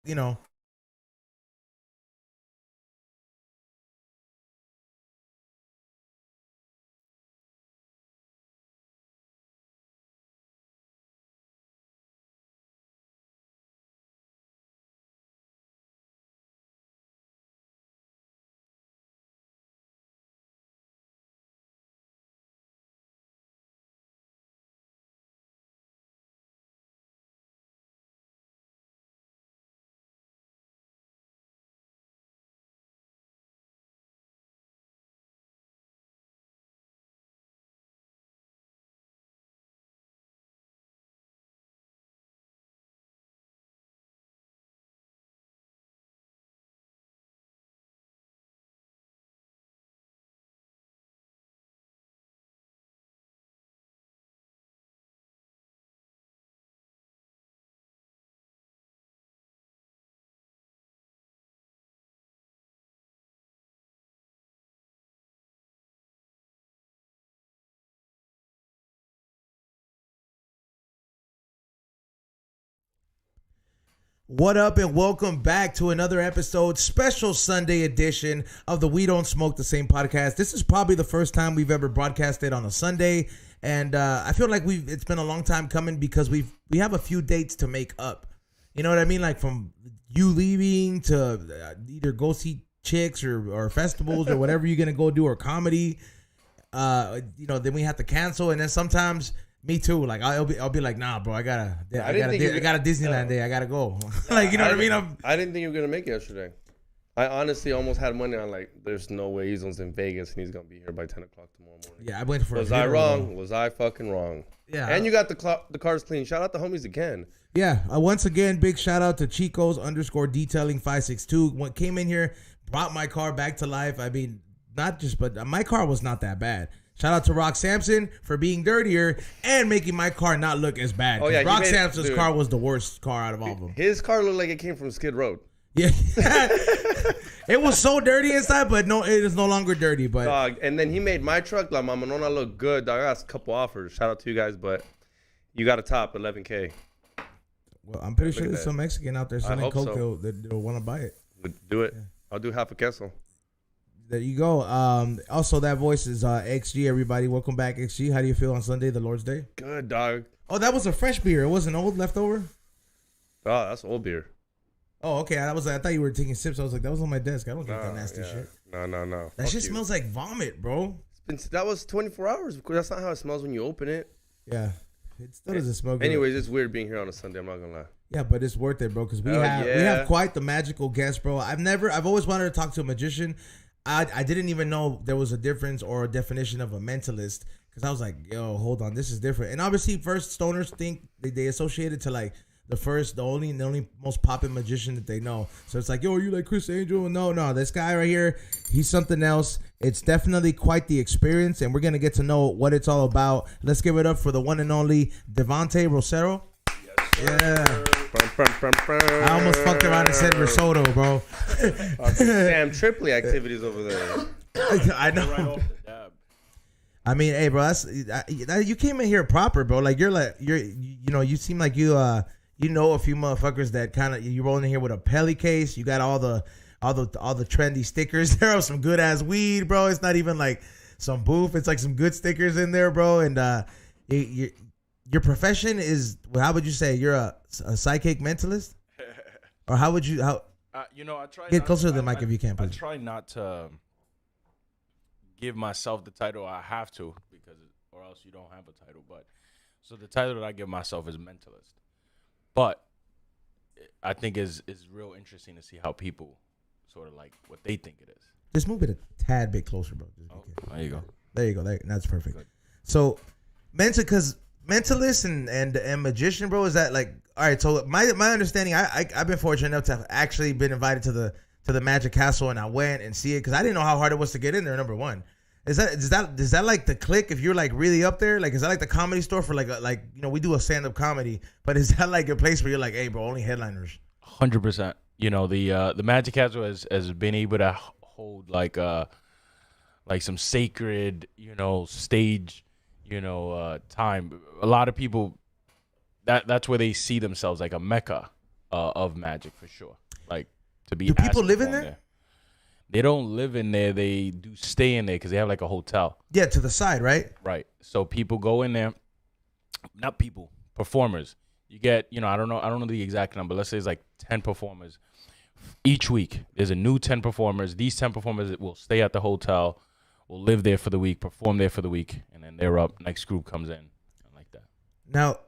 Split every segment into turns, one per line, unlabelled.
you know. What up, and welcome back to another episode, special Sunday edition of the We Don't Smoke the Same podcast. This is probably the first time we've ever broadcasted on a Sunday, and I feel like it's been a long time coming because we have a few dates to make up. You know what I mean? Like from you leaving to either go see chicks or festivals or whatever you're gonna go do, or comedy. Then we have to cancel, and then sometimes. Me too. Like I'll be like, nah, bro. I got a Disneyland day. I gotta go. Like, you know what I mean?
I didn't think you were gonna make it yesterday. I honestly almost had money on, like, there's no way he's in Vegas and he's gonna be here by 10 o'clock tomorrow morning.
Yeah, I went for.
Was I wrong? Was I fucking wrong?
Yeah.
And you got the cars clean. Shout out the homies again.
Yeah. Once again, big shout out to Chico's _detailing 562. Came in here, brought my car back to life. I mean, but my car was not that bad. Shout out to Rock Sampson for being dirtier and making my car not look as bad.
Oh, yeah.
Rock Sampson's car was the worst car out of all of them.
His car looked like it came from Skid Road.
Yeah. It was so dirty inside, but no, it is no longer dirty. But
dog, and then he made my truck, La Mamonona, look good. Dog, I got a couple offers. Shout out to you guys, but you got a top 11K.
Well, I'm pretty sure there's some Mexican out there selling coke that'll want to buy it.
Do it. Yeah. I'll do half a queso.
There you go. Also, that voice is XG, everybody. Welcome back, XG. How do you feel on Sunday, the Lord's Day?
Good, dog.
Oh, that was a fresh beer. It wasn't old leftover?
Oh, that's old beer.
Oh, okay. I thought you were taking sips. I was like, that was on my desk. I don't drink that nasty shit.
No.
That shit smells like vomit, bro.
That was 24 hours. That's not how it smells when you open it.
Yeah. It still doesn't smell good.
Anyways, it's weird being here on a Sunday. I'm not going to lie.
Yeah, but it's worth it, bro, because we have quite the magical guest, bro. I've always wanted to talk to a magician. I didn't even know there was a difference or a definition of a mentalist, because I was like, yo, hold on, this is different. And obviously, first stoners think they associate it to like the only most popular magician that they know. So it's like, yo, are you like Chris Angel? No, this guy right here, he's something else. It's definitely quite the experience, and we're gonna get to know what it's all about. Let's give it up for the one and only Devante Rosero. Yes, yeah. I almost fucked around and said risotto, bro.
Sam Tripley activities over there.
I know. I mean, hey, bro, you came in here proper, bro. Like you seem like you know a few motherfuckers that kind of you rolling in here with a Pelly case. You got all the trendy stickers. There are some good ass weed, bro. It's not even like some booth. It's like some good stickers in there, bro. And your profession is, how would you say, you're a psychic mentalist? Or how would you,
I try.
Get closer to the mic if you can, please.
I try not to give myself the title I have to, or else you don't have a title. But so the title that I give myself is mentalist. But I think is real interesting to see how people sort of like what they think it is.
Just move it a tad bit closer, bro.
There you go.
There you go. That's perfect. Good. So, mentalist and magician, bro, is that like, all right? So my understanding, I've been fortunate enough to have actually been invited to the Magic Castle, and I went and see it because I didn't know how hard it was to get in there. Number one, is that like the click if you're like really up there? Like, is that like the Comedy Store for like we do a stand up comedy, but is that like a place where you're like, hey, bro, only headliners?
100%. The Magic Castle has been able to hold like some sacred stage time. A lot of people that's where they see themselves, like a mecca, of magic for sure. Like to be.
Do people live in there?
They don't live in there. They do stay in there because they have like a hotel.
Yeah, to the side, right?
Right. So people go in there. Not people, performers. You get, I don't know the exact number. Let's say it's like 10 performers. Each week, there's a new 10 performers. These 10 performers will stay at the hotel, will live there for the week, perform there for the week, and then they're up. Next group comes in, like that.
Now,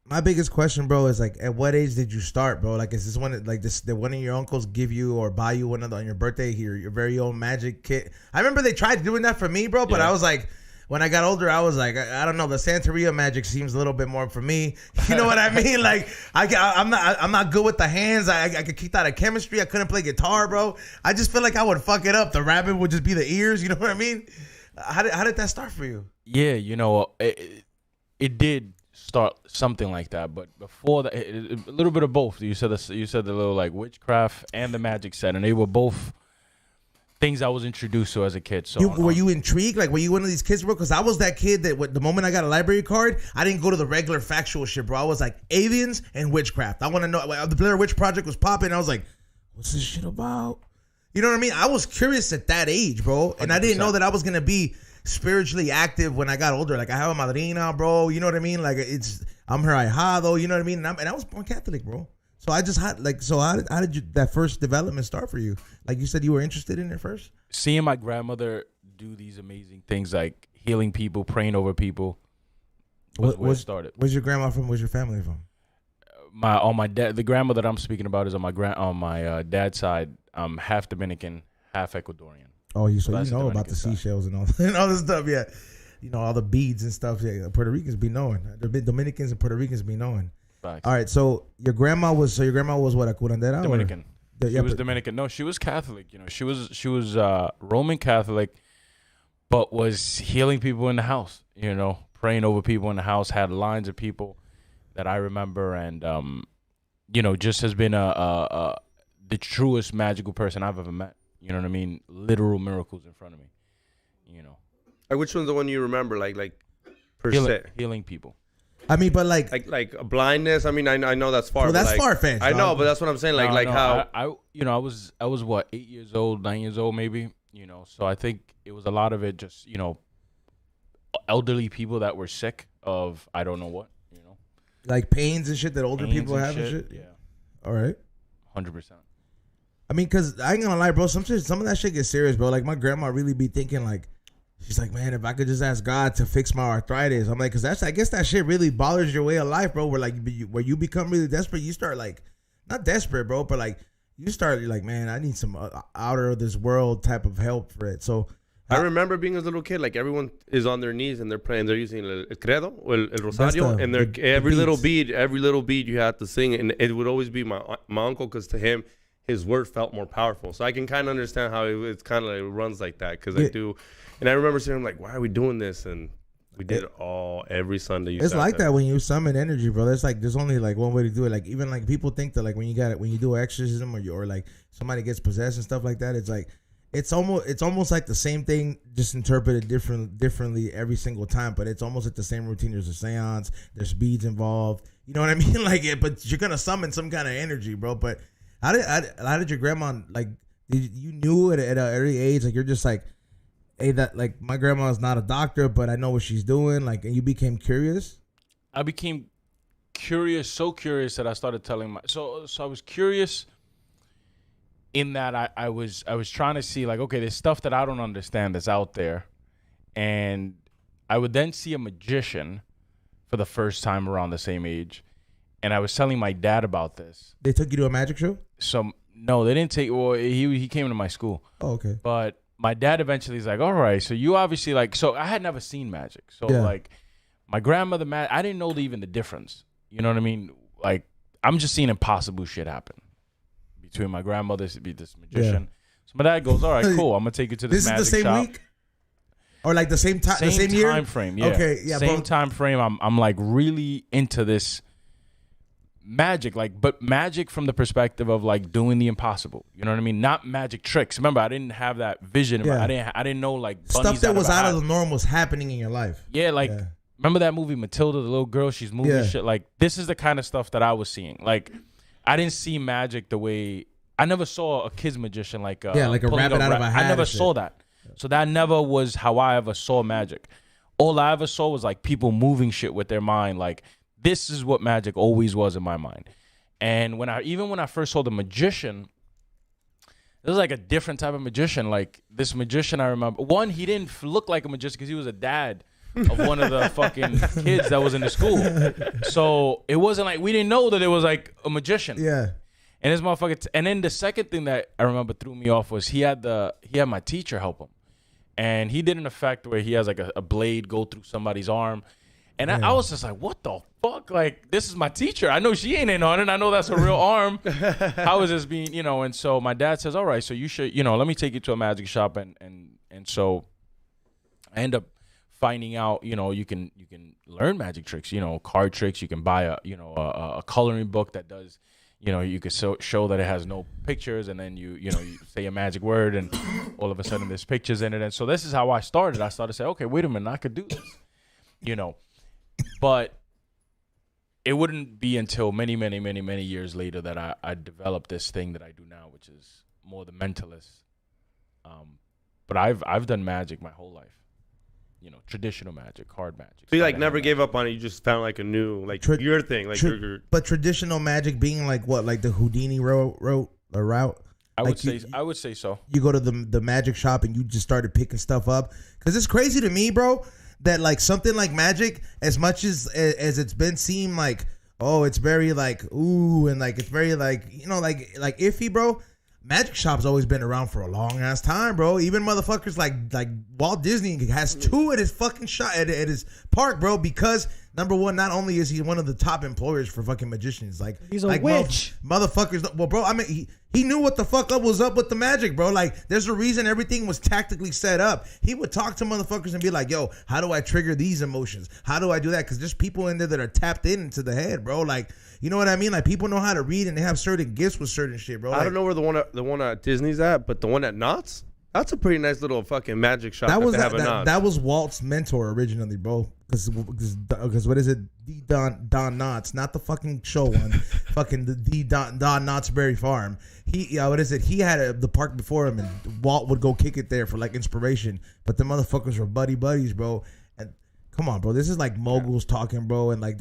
my biggest question, bro, is like, at what age did you start, bro? Like, is this one like this? Did one of your uncles give you or buy you one of on your birthday here, your very own magic kit? I remember they tried doing that for me, bro, but I was like, when I got older, I was like, I don't know, the Santeria magic seems a little bit more for me. You know what I mean? Like, I'm not good with the hands. I could kick out of chemistry. I couldn't play guitar, bro. I just feel like I would fuck it up. The rabbit would just be the ears. You know what I mean? How did that start for you?
Yeah, it did start something like that, but before that, a little bit of both. You said the little like witchcraft and the magic set, and they were both things I was introduced to as a kid. So
were you intrigued? Like, were you one of these kids, bro? Because I was that kid that the moment I got a library card, I didn't go to the regular factual shit, bro. I was like, aliens and witchcraft. I want to know. Like, the Blair Witch Project was popping. I was like, what's this shit about? You know what I mean? I was curious at that age, bro. And 100%. I didn't know that I was going to be spiritually active when I got older. Like, I have a madrina, bro. You know what I mean? Like, I'm her ahijado. You know what I mean? And I was born Catholic, bro. So I just had how did that first development start for you? Like you said, you were interested in it first?
Seeing my grandmother do these amazing things like healing people, praying over people was where it started.
Where's your grandma from? Where's your family from?
The grandma that I'm speaking about is on my dad's side. I'm half Dominican, half Ecuadorian.
Oh, you know about the seashells and all this stuff, yeah. You know all the beads and stuff. Yeah, Puerto Ricans be knowing. The Dominicans and Puerto Ricans be knowing.
Facts.
All right, so your grandma was what, a curandera?
Dominican. She was Dominican. No, she was Catholic. She was Roman Catholic, but was healing people in the house. Praying over people in the house. Had lines of people that I remember, and just has been the truest magical person I've ever met. You know what I mean? Literal miracles in front of me.
Like, which one's the one you remember? Like per
se,
se
healing people.
I mean, but like
blindness. I mean, I know that's far.
Well, that's far-fetched.
I know, but that's what I'm saying. How
I was what 8 years old, 9 years old, maybe. So I think it was a lot of it. Just elderly people that were sick of I don't know what.
Like pains and shit that older people have and shit.
Yeah.
All right.
100%.
I mean, cause I ain't gonna lie, bro. Some of that shit gets serious, bro. Like my grandma really be thinking like. She's like, man, if I could just ask God to fix my arthritis. I'm like, because I guess that shit really bothers your way of life, bro. Where you become really desperate, you start like, not desperate, bro, but like, you're like, man, I need some outer of this world type of help for it. So
I remember being a little kid, like everyone is on their knees and they're praying. They're using el credo or el rosario, and every little bead you have to sing, and it would always be my uncle, because to him, his word felt more powerful. So I can kind of understand how it's kind of like runs like that, because I do. And I remember saying, like, why are we doing this? And we did it all every Sunday.
It's like that when you summon energy, bro. There's only like one way to do it. Like even like people think that like when you do exorcism or like somebody gets possessed and stuff like that, it's like it's almost like the same thing, just interpreted differently every single time. But it's almost like the same routine. There's a seance. There's beads involved. You know what I mean? Like but you're gonna summon some kind of energy, bro. But how did your grandma like? You knew at an early age, like you're just like. Hey, that like my grandma's not a doctor, but I know what she's doing. Like, and you became curious.
I became curious, so curious that I started telling so I was curious in that I was trying to see like, okay, there's stuff that I don't understand that's out there, and I would then see a magician for the first time around the same age, and I was telling my dad about this.
They took you to a magic show?
No, they didn't take. Well, he came to my school.
Oh, okay.
But my dad eventually is like, all right, so you obviously like, so I had never seen magic. So like my grandmother, I didn't know even the difference. You know what I mean? Like I'm just seeing impossible shit happen between my grandmother, this magician. Yeah. So my dad goes, all right, cool. I'm going to take you to this magic shop. This is the same week?
Or like the same time, the same year?
Time frame, yeah.
Okay, yeah.
Same time frame. I'm like really into this magic, like, but magic from the perspective of like doing the impossible. You know what I mean? Not magic tricks. Remember, I didn't have that vision. Yeah. I didn't know like
stuff that was out of the norm was happening in your life.
Yeah, like remember that movie Matilda, the little girl, she's moving shit. Like this is the kind of stuff that I was seeing. Like I didn't see magic the way I never saw a kid's magician like
like a rabbit out of a hat.
I never saw that. So that never was how I ever saw magic. All I ever saw was like people moving shit with their mind. Like this is what magic always was in my mind. And when I first saw the magician, it was like a different type of magician. Like this magician, I remember one, he didn't look like a magician because he was a dad of one of the fucking kids that was in the school. So it wasn't like we didn't know that it was like a magician.
Yeah.
And this motherfucker. And then the second thing that I remember threw me off was he had my teacher help him, and he did an effect where he has like a blade go through somebody's arm. And I was just like, what the fuck? Like, this is my teacher. I know she ain't in on it. I know that's a real arm. How is this being, And so my dad says, all right, so you should, let me take you to a magic shop. And so I end up finding out, you can learn magic tricks, card tricks. You can buy a coloring book that does, you could show that it has no pictures, and then you say a magic word, and all of a sudden there's pictures in it. And so this is how I started. I started to say, okay, wait a minute, I could do this, But it wouldn't be until many, many, many, many years later that I developed this thing that I do now, which is more the mentalist. But I've done magic my whole life. Traditional magic, card magic.
So you never gave up on it. You just found like a new your thing,
But traditional magic being like what, like the Houdini route?
I would say so.
You go to the magic shop and you just started picking stuff up, because it's crazy to me, bro, that like something like magic, as much as it's been seemed like, oh, it's very like ooh, and like it's very like like iffy, bro. Magic shop's always been around for a long ass time, bro. Even motherfuckers like Walt Disney has two at his fucking shop at his park, bro. Because number one, not only is he one of the top employers for fucking magicians, like
he's a witch,
motherfuckers. Well, bro, I mean he knew what the fuck was up with the magic, bro. Like there's a reason everything was tactically set up. He would talk to motherfuckers and be like, yo, how do I trigger these emotions? How do I do that? Because there's people in there that are tapped into the head, bro. Like, you know what I mean? Like people know how to read and they have certain gifts with certain shit, bro.
I don't know where the one at Disney's at, but the one at Knott's, that's a pretty nice little fucking magic shop.
That was Walt's mentor originally, bro. Because what is it? Don Knotts, not the fucking show one. Fucking the Don Knotts Berry Farm. What is it? He had the park before him, and Walt would go kick it there for like inspiration. But the motherfuckers were buddies, bro. And come on, bro, this is like moguls talking, bro. And like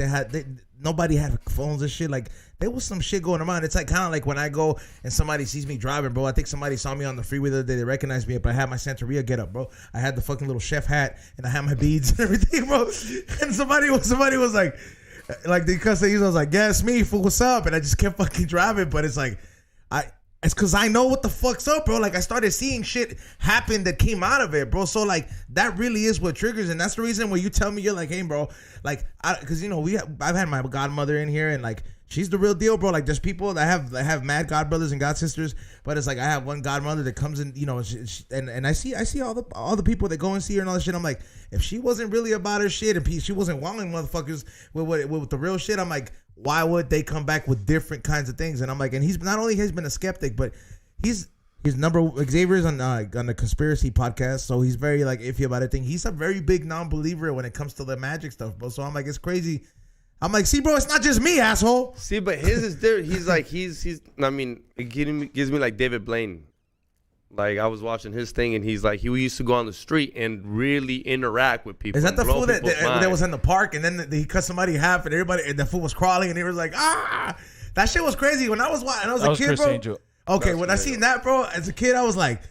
nobody had phones and shit. Like there was some shit going around. It's like kind of like when I go and somebody sees me driving, bro. I think somebody saw me on the freeway the other day. They recognized me, but I had my Santeria get up, bro. I had the fucking little chef hat and I had my beads and everything, bro. And somebody was like they cussed. I was like, "Yeah, it's me, fool. What's up?" And I just kept fucking driving. But it's like it's because I know what the fuck's up, bro. Like, I started seeing shit happen that came out of it, bro. So, like, that really is what triggers. And that's the reason when you tell me, you're like, hey, bro. Like, because, I've had my godmother in here, and, like, she's the real deal, bro. Like, there's people that have mad godbrothers and godsisters. But it's like, I have one godmother that comes in, and I see all the people that go and see her and all that shit. I'm like, if she wasn't really about her shit and she wasn't wowing motherfuckers with the real shit, I'm like, why would they come back with different kinds of things? And I'm like, and he's not only has been a skeptic, but he's Xavier's on the conspiracy podcast, so he's very like iffy about everything. He's a very big non-believer when it comes to the magic stuff, bro. So I'm like, it's crazy. I'm like, see, bro, it's not just me, asshole.
See, but his is different. He's like, I mean, it gives me like David Blaine. Like, I was watching his thing, and he's like, he used to go on the street and really interact with people.
Is that the fool that was in the park, and then he cut somebody in half, and the fool was crawling, and he was like, ah! That shit was crazy. When I was watching, I was a kid,
Chris
bro.
Angel.
Okay, when I seen that, bro, as a kid, I was like,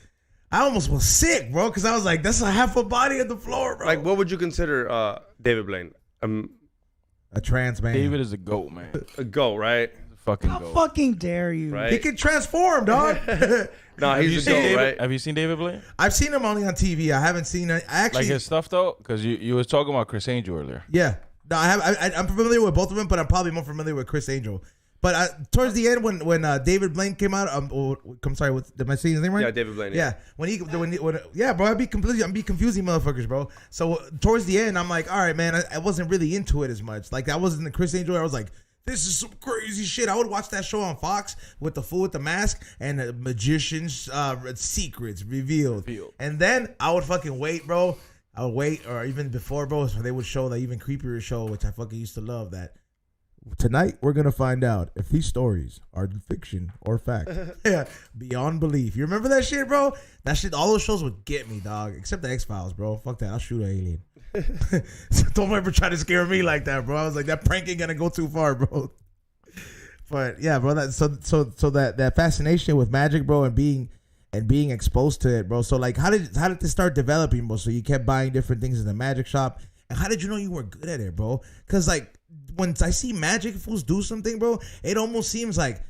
I almost was sick, bro, because I was like, that's a half a body at the floor, bro.
Like, what would you consider David Blaine?
A trans man.
David is a goat, man.
A goat, right?
Fucking
How
goat.
fucking dare you?
Right?
He can transform, dog.
No, he's a goat, right?
Have you seen David Blaine?
I've seen him only on TV. I haven't seen it. Actually,
like his stuff though, because you was talking about Chris Angel earlier.
Yeah, no, I'm familiar with both of them, but I'm probably more familiar with Chris Angel. But towards the end, when David Blaine came out, I'm sorry, am I saying his name right?
Yeah, David Blaine.
Yeah, yeah, bro, I'm be confusing motherfuckers, bro. So towards the end, I'm like, all right, man, I wasn't really into it as much. Like that wasn't the Chris Angel. I was like, this is some crazy shit. I would watch that show on Fox with the fool with the mask and the magician's secrets revealed. And then I would fucking wait, bro. I would wait, or even before, bro, so they would show the even creepier show, which I fucking used to love, that Tonight, we're going to find out if these stories are fiction or fact. Yeah, beyond belief. You remember that shit, bro? That shit, all those shows would get me, dog. Except the X-Files, bro. Fuck that. I'll shoot an alien. So don't ever try to scare me like that, bro. I was like, that prank ain't going to go too far, bro. But yeah, bro. That fascination with magic, bro, and being exposed to it, bro. So like, how did this start developing, bro? So you kept buying different things in the magic shop, and how did you know you were good at it, bro? Because like, when I see magic fools do something, bro, it almost seems like,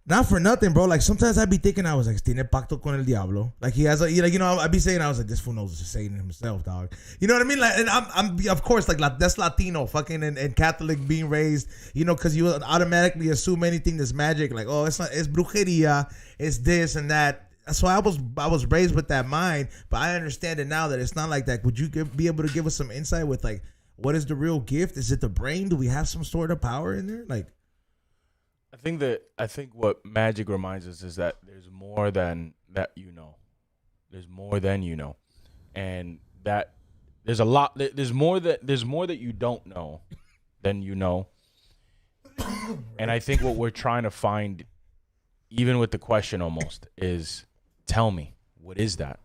not for nothing, bro. Like sometimes I'd be thinking, I was like, tiene pacto con el diablo. Like he has, I'd be saying, I was like, this fool knows what he's saying himself, dog. You know what I mean? Like, and I'm of course, like that's Latino, fucking and Catholic being raised, because you automatically assume anything that's magic, like, oh, it's brujeria, it's this and that. So I was raised with that mind, but I understand it now that it's not like that. Would you be able to give us some insight with like, what is the real gift? Is it the brain? Do we have some sort of power in there? Like,
I think what magic reminds us is that there's more than that, There's more than and that there's a lot. There's more that you don't know than you know. And I think what we're trying to find, even with the question, almost is, tell me, what is that?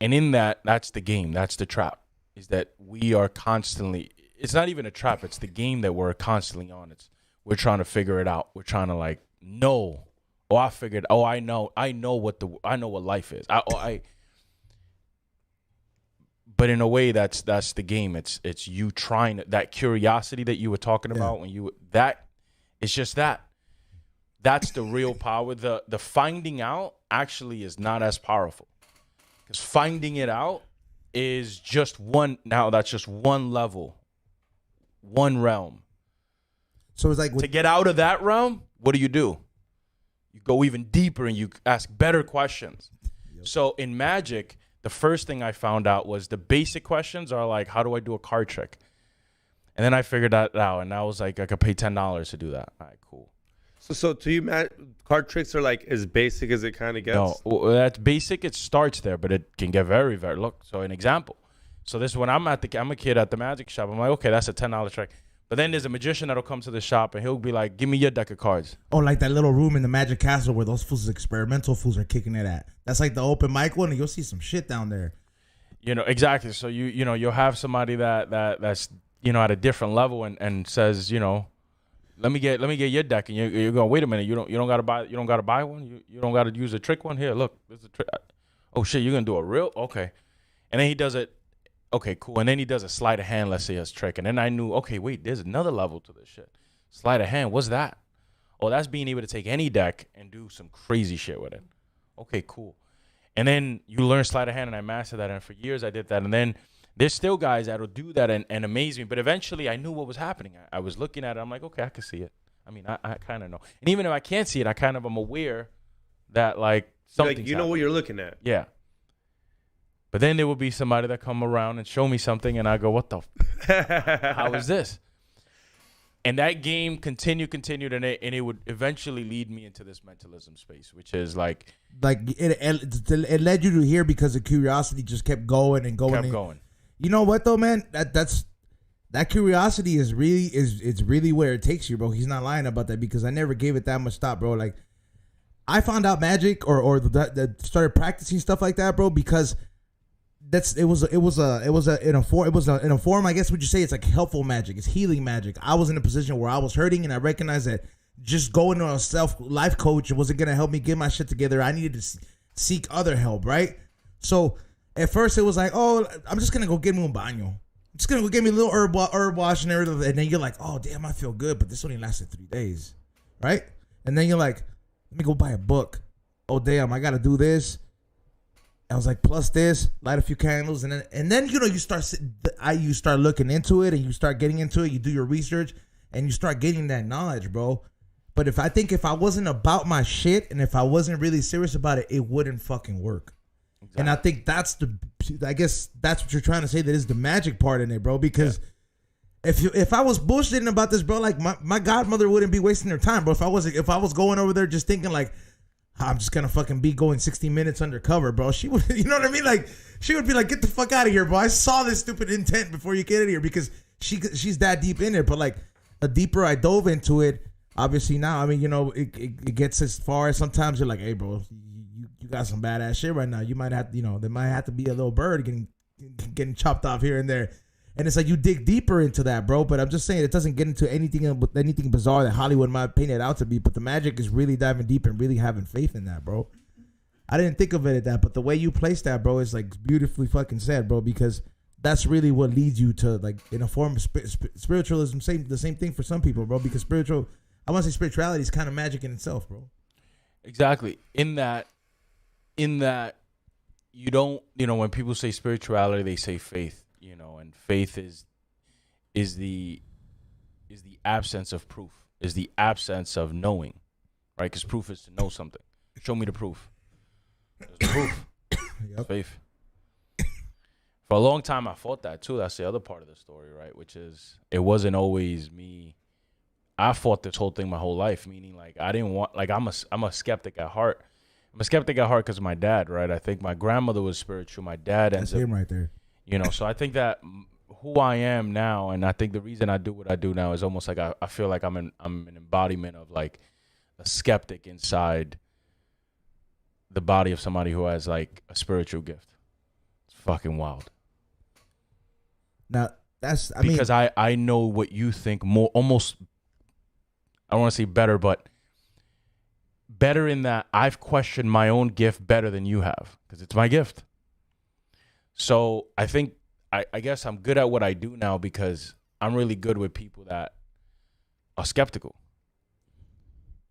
And in that's the game. That's the trap. Is that we are constantly, it's not even a trap, it's the game that we're constantly on. We're trying to figure it out. We're trying to like know. I know what life is. But in a way that's the game. It's you trying that curiosity that you were talking about it's just that. That's the real power. The finding out actually is not as powerful. Because finding it out is just that's just one level, one realm.
So it's like
to get out of that realm, what do? You go even deeper and you ask better questions. Yep. So in magic, the first thing I found out was the basic questions are like, how do I do a card trick? And then I figured that out, and I was like, I could pay $10 to do that. All right, cool.
So to you, card tricks are like as basic as it kind of gets?
No, that's basic. It starts there, but it can get very, very... Look, so an example. So this when I'm a kid at the magic shop. I'm like, okay, that's a $10 trick. But then there's a magician that'll come to the shop, and he'll be like, give me your deck of cards.
Oh, like that little room in the Magic Castle where those fools, experimental fools, are kicking it at. That's like the open mic one, and you'll see some shit down there.
Exactly. So you'll have somebody that's at a different level and says, let me get your deck, and you're going, wait a minute, you don't gotta buy one, you don't gotta use a trick one. Here, look, there's a trick. Oh shit, you're gonna do a real? Okay. And then he does it. Okay, cool. And then he does a sleight of hand, let's say, his trick. And then I knew, okay, wait, there's another level to this shit. Sleight of hand, what's that? Oh, that's being able to take any deck and do some crazy shit with it. Okay, cool. And then you learn sleight of hand, and I mastered that. And for years I did that. And then there's still guys that'll do that and amaze me. But eventually I knew what was happening. I was looking at it. I'm like, okay, I can see it. I mean, I kind of know. And even if I can't see it, I kind of am aware that, like, something's
like, you know happening. What you're looking at.
Yeah. But then there will be somebody that come around and show me something, and I go, what the how is this? And that game continued, and it would eventually lead me into this mentalism space, which is like
it led you to here because the curiosity just kept going and going.
Kept going.
You know what though, man? That curiosity is really where it takes you, bro. He's not lying about that, because I never gave it that much thought, bro. Like, I found out magic or started practicing stuff like that, bro, because in a form, I guess would you say it's like helpful magic. It's healing magic. I was in a position where I was hurting, and I recognized that just going to a life coach wasn't going to help me get my shit together. I needed to seek other help, right? So at first it was like, oh, I'm just going to go get me un baño. I'm just going to go get me a little herb wash and everything. And then you're like, oh, damn, I feel good. But this only lasted 3 days, right? And then you're like, let me go buy a book. Oh, damn, I got to do this. I was like, plus this, light a few candles, and then you start looking into it, and you start getting into it. You do your research, and you start getting that knowledge, bro. But if I wasn't about my shit, and if I wasn't really serious about it, it wouldn't fucking work. Exactly. And I think I guess that's what you're trying to say. That is the magic part in it, bro. Because if I was bullshitting about this, bro, like my godmother wouldn't be wasting her time, bro. If I was going over there just thinking like, I'm just gonna fucking be going 60 minutes undercover, bro. She would, you know what I mean? Like, she would be like, get the fuck out of here, bro. I saw this stupid intent before you get in here, because she's that deep in it. But like, the deeper I dove into it, obviously now, I mean, you know, it gets as far as sometimes you're like, hey, bro, you got some badass shit right now. You might have, you know, there might have to be a little bird getting chopped off here and there. And it's like you dig deeper into that, bro. But I'm just saying it doesn't get into anything bizarre that Hollywood might paint it out to be. But the magic is really diving deep and really having faith in that, bro. I didn't think of it at that, but the way you place that, bro, is like beautifully fucking said, bro. Because that's really what leads you to, like, in a form of spiritualism. The same thing for some people, bro. Because I want to say spirituality is kind of magic in itself, bro.
Exactly. In that, you don't, you know, when people say spirituality, they say faith. You know, and faith is the absence of proof, is the absence of knowing, right? Because proof is to know something. Show me the proof. There's the proof. Yep. Faith. For a long time, I fought that too. That's the other part of the story, right? Which is, it wasn't always me. I fought this whole thing my whole life, meaning like I didn't want, like I'm a skeptic at heart. I'm a skeptic at heart because of my dad, right? I think my grandmother was spiritual. My dad ends up,
him right there.
You know, so I think that who I am now, and I think the reason I do what I do now is almost like I feel like I'm an embodiment of like a skeptic inside the body of somebody who has like a spiritual gift. It's fucking wild.
Now that's
because I know what you think more, almost. I don't want to say better, but better in that I've questioned my own gift better than you have because it's my gift. So I think, I guess I'm good at what I do now because I'm really good with people that are skeptical.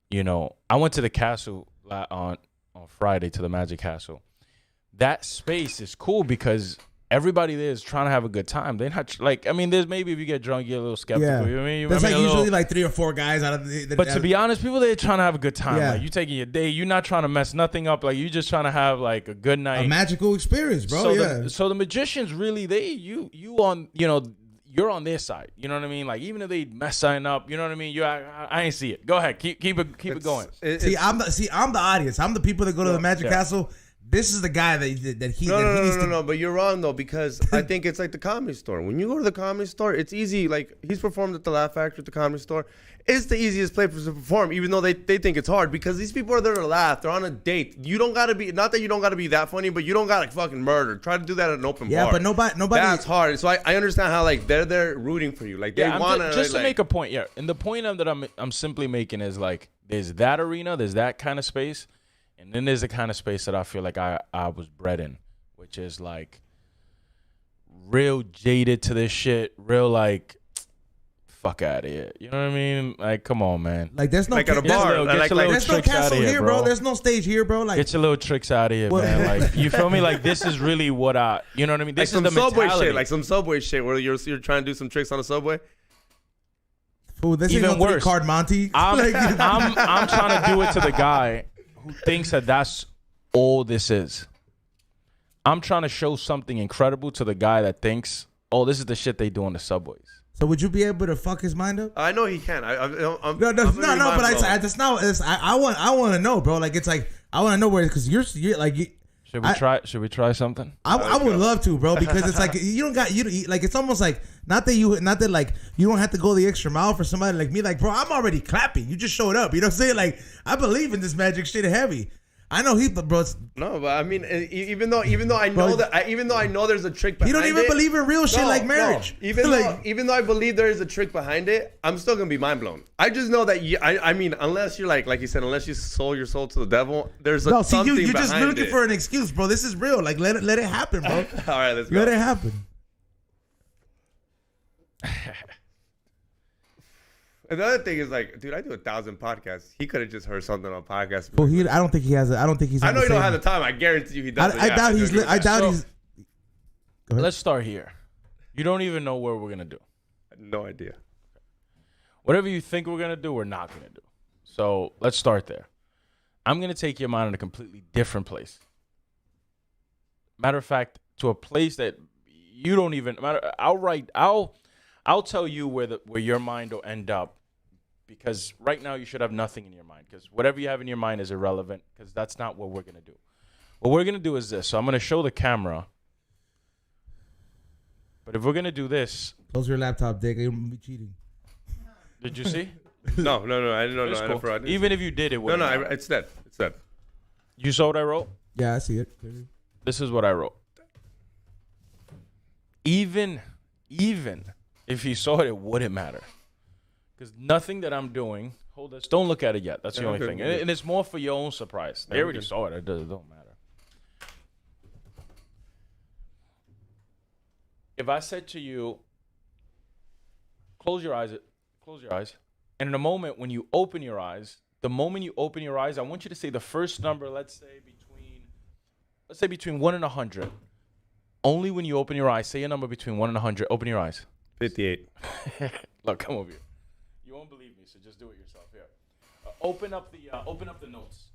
You know, I went to the castle on Friday, to the Magic Castle. That space is cool because everybody there is trying to have a good time. They're not like, I mean, there's maybe if you get drunk, you're a little skeptical.
Yeah.
You know what I mean?
There's like usually like 3 or 4 guys out of the
But to be honest, people there trying to have a good time.
Yeah.
Like you taking your day, you're not trying to mess nothing up. Like you just trying to have like a good night.
A magical experience, bro.
So so the magicians really, you on, you know, you're on their side. You know what I mean? Like even if they mess something up, you know what I mean? I ain't see it. Go ahead, keep it going.
I'm the audience. I'm the people that go to the Magic Castle. This is the guy that he.
No. But you're wrong though, because I think it's like the Comedy Store. When you go to the Comedy Store, it's easy. Like he's performed at the Laugh Factory at the Comedy Store. It's the easiest place to perform, even though they think it's hard, because these people are there to laugh. They're on a date. You don't gotta be, not that you don't gotta be that funny, but you don't gotta fucking murder. Try to do that at an open bar.
Yeah, but nobody.
That's hard. So I understand how like they're there rooting for you. Like they want to
just to make a point. Yeah, and the point that I'm simply making is like there's that arena, there's that kind of space. And then there's the kind of space that I feel like I was bred in, which is like real jaded to this shit, real like fuck out of here. You know what I mean? Like, come on, man.
Like, there's no
like at a bar.
There's no castle here, bro. There's no stage here, bro. Like,
get your little tricks out of here, man. Like, you feel me? Like, this is really what you know what I mean? This
like
is the
Subway
mentality.
shit, like some Subway shit where you're trying to do some tricks on a Subway.
Fool, this
even
ain't
worse.
Card Monty.
I'm trying to do it to the guy who thinks that that's all this is. I'm trying to show something incredible to the guy that thinks, oh, this is the shit they do on the subways.
So would you be able to fuck his mind up?
I know he can.
No. But that's not. I want to know, bro. Like it's like I want to know where, because you're like.
Should we try something?
I would love to, bro, because it's like like it's almost like not that like you don't have to go the extra mile for somebody like me. Like, bro, I'm already clapping. You just showed up. You know what I'm saying? Like, I believe in this magic shit heavy. I know bro.
No, but I mean, even though I know there's a trick behind it.
You don't even believe in real shit like marriage.
No. Even though I believe there is a trick behind it, I'm still gonna be mind blown. I just know that I mean, unless you're like you said, unless you sold your soul to the devil, there's something
you're
behind
just looking for an excuse, bro. This is real. Like, let it happen, bro.
All right, let's go.
Let it happen.
Another thing is like, dude, I do 1,000 podcasts. He could have just heard something on a podcast.
Well, I don't think he has. I don't think he's.
I know you don't have the time. I guarantee you he doesn't.
I doubt he's. I doubt he's.
Let's start here. You don't even know what we're gonna do.
I have no idea.
Whatever you think we're gonna do, we're not gonna do. So let's start there. I'm gonna take your mind in a completely different place. Matter of fact, to a place that you don't even matter. I'll tell you where your mind will end up, because right now you should have nothing in your mind, because whatever you have in your mind is irrelevant, because that's not what we're going to do. What we're going to do is this. So I'm going to show the camera. But if we're going to do this.
Close your laptop, Dick. You'll be cheating.
Did you see?
No. I didn't know. No,
Cool. Even if you did, it wouldn't.
No, it's dead. It's dead.
You saw what I wrote?
Yeah, I see it.
This is what I wrote. Even if you saw it, it wouldn't matter. Because nothing that I'm doing, hold this, don't look at it yet. That's the only thing. And it's more for your own surprise. They already saw it. It don't matter. If I said to you, close your eyes, and in a moment when you open your eyes, I want you to say the first number, let's say between 1 and 100. Only when you open your eyes, say a number between 1 and 100. Open your eyes.
58.
Look, come over here. You won't believe me, so just do it yourself. Here, open up the notes.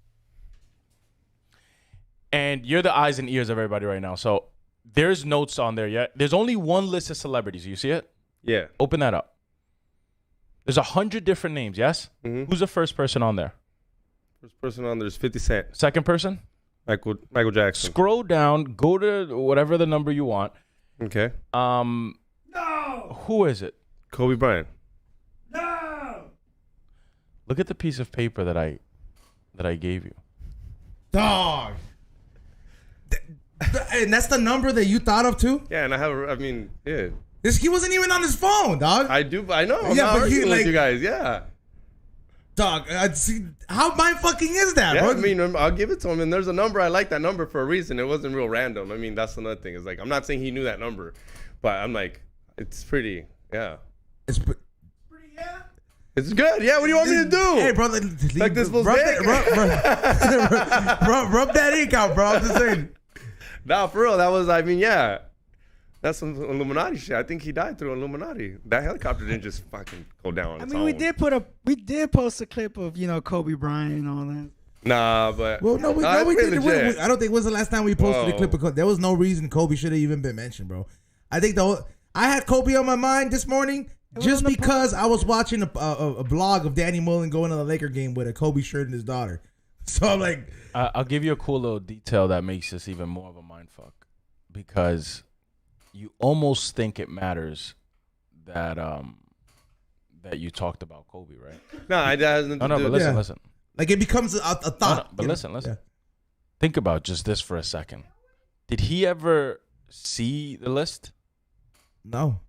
And you're the eyes and ears of everybody right now. So there's notes on there. Yeah, there's only one list of celebrities. You see it?
Yeah.
Open that up. There's 100 different names. Yes.
Mm-hmm.
Who's the first person on there?
First person on there is 50 Cent.
Second person?
Michael Jackson.
Scroll down. Go to whatever the number you want.
Okay.
No. Who is it?
Kobe Bryant.
No. Look at the piece of paper that I gave you.
Dog. And that's the number that you thought of too?
Yeah, and yeah.
He wasn't even on his phone, dog.
I know. I'm not arguing with you guys. Yeah.
Dog, see, how mind fucking is that,
Yeah,
bro?
I'll give it to him. And there's a number. I like that number for a reason. It wasn't real random. That's another thing. It's like, I'm not saying he knew that number, but I'm like, it's pretty, yeah.
It's pretty,
yeah. It's good. Yeah, what do you want me to do?
Hey, brother.
Like this
rub that ink out, bro. I'm just saying.
Nah, for real. That was, yeah. That's some Illuminati shit. I think he died through Illuminati. That helicopter didn't just fucking go down on its own.
we did post a clip of, Kobe Bryant and all that.
Nah, but
we did. I don't think it was the last time we posted a clip of Kobe. There was no reason Kobe should have even been mentioned, bro. I think I had Kobe on my mind this morning just because I was watching a blog of Danny Mullen going to the Laker game with a Kobe shirt and his daughter. So I'm like,
I'll give you a cool little detail that makes this even more of a mindfuck, because you almost think it matters that you talked about Kobe, right?
No, it hasn't.
But listen.
Like it becomes a thought.
But listen. Yeah. Think about just this for a second. Did he ever see the list?
No.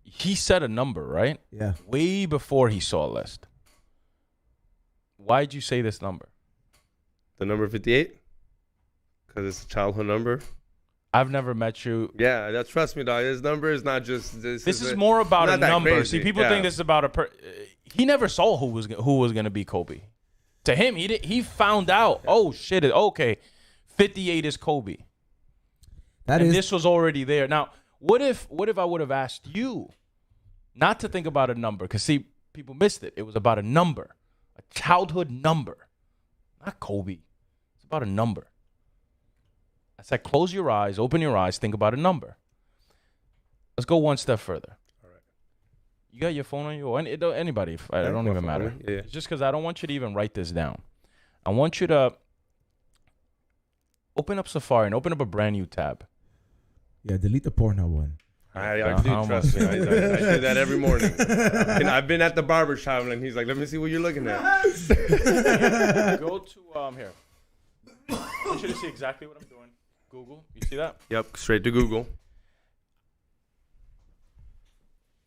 He said a number, right?
Yeah.
Way before he saw a list. Why'd you say this number?
The number 58? Because it's a childhood number.
I've never met you.
Yeah, trust me, dog. This number is not just this.
This is more about a number.
Crazy.
See, people think this is about he never saw who was going to be Kobe. To him, he found out. Oh shit! Okay, 58 is Kobe. This was already there. Now, what if I would have asked you not to think about a number? Because see, people missed it. It was about a number, a childhood number, not Kobe. It's about a number. I said, close your eyes, open your eyes, think about a number. Let's go one step further. All right. You got your phone on you? Anybody? It don't even matter. Yeah. It's just because I don't want you to even write this down. I want you to open up Safari and open up a brand new tab.
Yeah, delete the Pornhub one.
I do, trust me. I do that every morning. And I've been at the barber shop and he's like, let me see what you're looking at.
Go to, here. I want you to see exactly what I'm doing. Google. You see that?
Yep, straight to Google.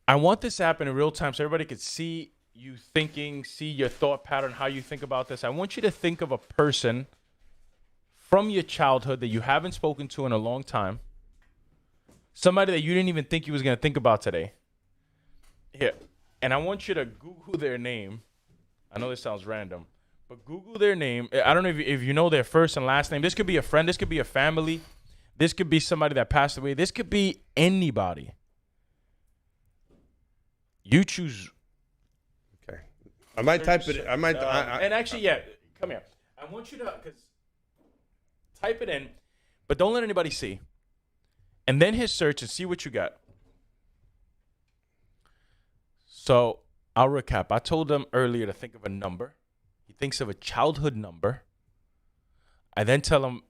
I want this to happen in real time so everybody could see you thinking, see your thought pattern, how you think about this. I want you to think of a person from your childhood that you haven't spoken to in a long time. Somebody that you didn't even think you was going to think about today. Here. And I want you to Google their name. I know this sounds random. But Google their name. I don't know if you know their first and last name. This could be a friend. This could be a family. This could be somebody that passed away. This could be anybody. You choose.
Okay. I might type it. I might.
And actually, yeah. Come here. I want you to type it in, but don't let anybody see. And then hit search and see what you got. So I'll recap. I told them earlier to think of a number. He thinks of a childhood number. I then tell him,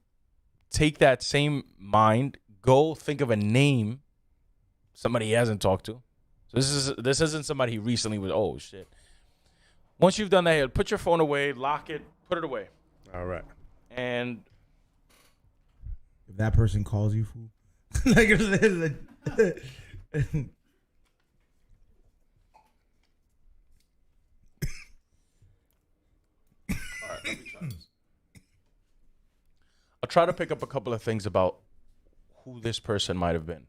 take that same mind, go think of a name, somebody he hasn't talked to. So This isn't somebody he recently was. Oh shit! Once you've done that, put your phone away, lock it, put it away.
All right.
And
if that person calls you fool, like,
all right, let me try this. I'll try to pick up a couple of things about who this person might have been.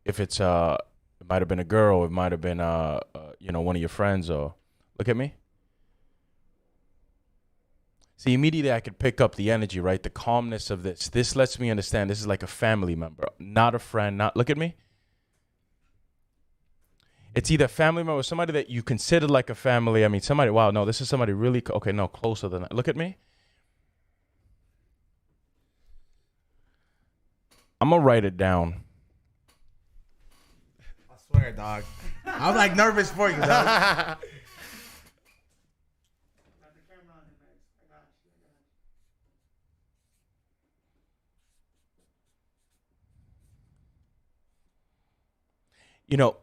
If it's it might have been a girl, it might have been one of your friends, or look at me. See, immediately I could pick up the energy, right? The calmness of this. This lets me understand this is like a family member, not a friend. Not look at me. It's either a family member or somebody that you consider like a family. I mean, somebody. Wow, no, this is somebody really. Okay, no, closer than that. Look at me. I'm gonna write it down.
I swear, dog. I'm like nervous for you, dog.
You know,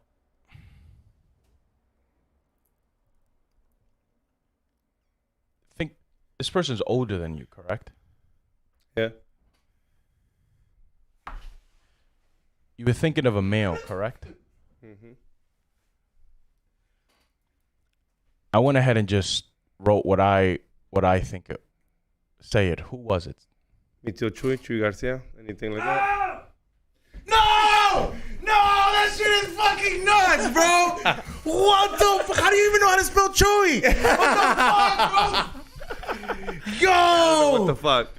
think this person's older than you, correct?
Yeah.
You were thinking of a male, correct?
Mm-hmm.
I went ahead and just wrote what I think it. Say it. Who was it?
Mi tío Chuy Garcia, anything like that?
No! No! That shit is fucking nuts, bro! What the fuck? How do you even know how to spell Chewy? What the fuck, bro? Yo!
What the fuck?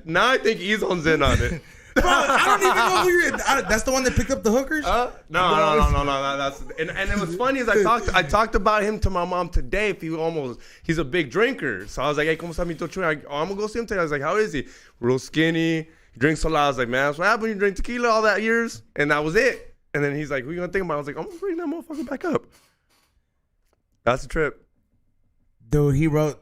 Now I think Ezon's in on it.
Bro, I don't even know who you're. That's the one that picked up the hookers?
No. That's and it was funny as I talked about him to my mom today. If he's a big drinker, so I was like, hey, ¿cómo está mi tío Chuy? I'm gonna go see him today. I was like, how is he? Real skinny. He drinks a lot. I was like, man, that's what happened. You drink tequila all that years, and that was it. And then he's like, who you gonna think about? I was like, I'm gonna bring that motherfucker back up. That's the trip.
Dude, he wrote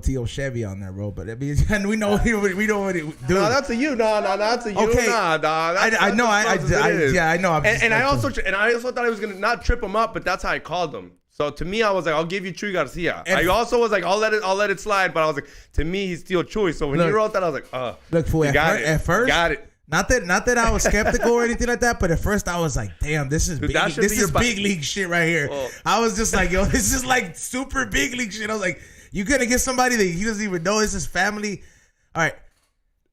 T.O. Chevy on there, bro. But I mean, we know what he dude.
No, that's a you. No, that's a you.
Okay.
Nah,
I know. I know.
And I also thought I was gonna not trip him up, but that's how I called him. So to me, I was like, I'll give you Chuy Garcia. I also was like, I'll let it slide. But I was like, to me, he's still Chuy. So when you wrote that, I was like,
look, fool. At first,
got it.
Not that I was skeptical or anything like that, but at first I was like, damn, this is big league shit right here. Oh. I was just like, yo, this is like super big league shit. I was like, you gonna get somebody that he doesn't even know is his family. All right.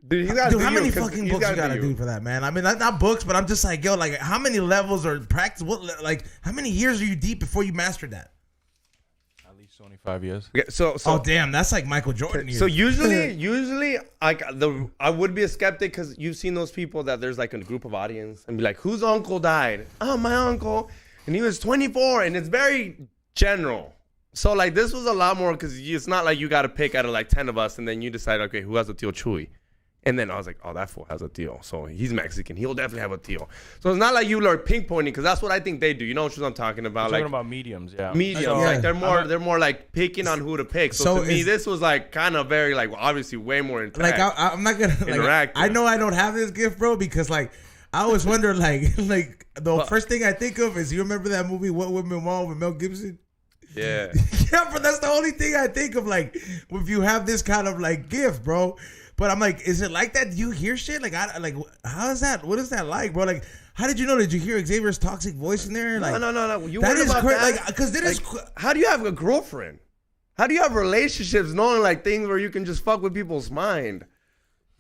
Dude,
how many fucking books you gotta do for that, man? I mean, not books, but I'm just like, yo, like, how many levels or practice? Like, how many years are you deep before you mastered that?
At least 25 years.
Okay, so
oh damn, that's like Michael Jordan years.
So usually, like I would be a skeptic because you've seen those people that there's like a group of audience and be like, whose uncle died? Oh, my uncle, and he was 24, and it's very general. So like this was a lot more because it's not like you got to pick out of like 10 of us and then you decide, okay, who has a tío Chuy? And then I was like, oh, that fool has a tío. So he's Mexican. He'll definitely have a tío. So it's not like you are pinpointing because that's what I think they do. You know what I'm talking about?
You're
like
talking about mediums, yeah.
Mediums.
So,
like they're more like picking on who to pick. So to me, this was like kind of very like obviously way more interact.
Like I'm not gonna interact. I know I don't have this gift, bro, because like I always wonder like the first thing I think of is you remember that movie What Women Want with Mel Gibson?
Yeah.
Yeah, but that's the only thing I think of, like, if you have this kind of, like, gift, bro. But I'm like, is it like that? Do you hear shit? Like, how is that? What is that like, bro? Like, how did you know? Did you hear Xavier's toxic voice in there? Like,
no. You
that
worried about that?
Like, because that is...
How do you have a girlfriend? How do you have relationships knowing, like, things where you can just fuck with people's mind?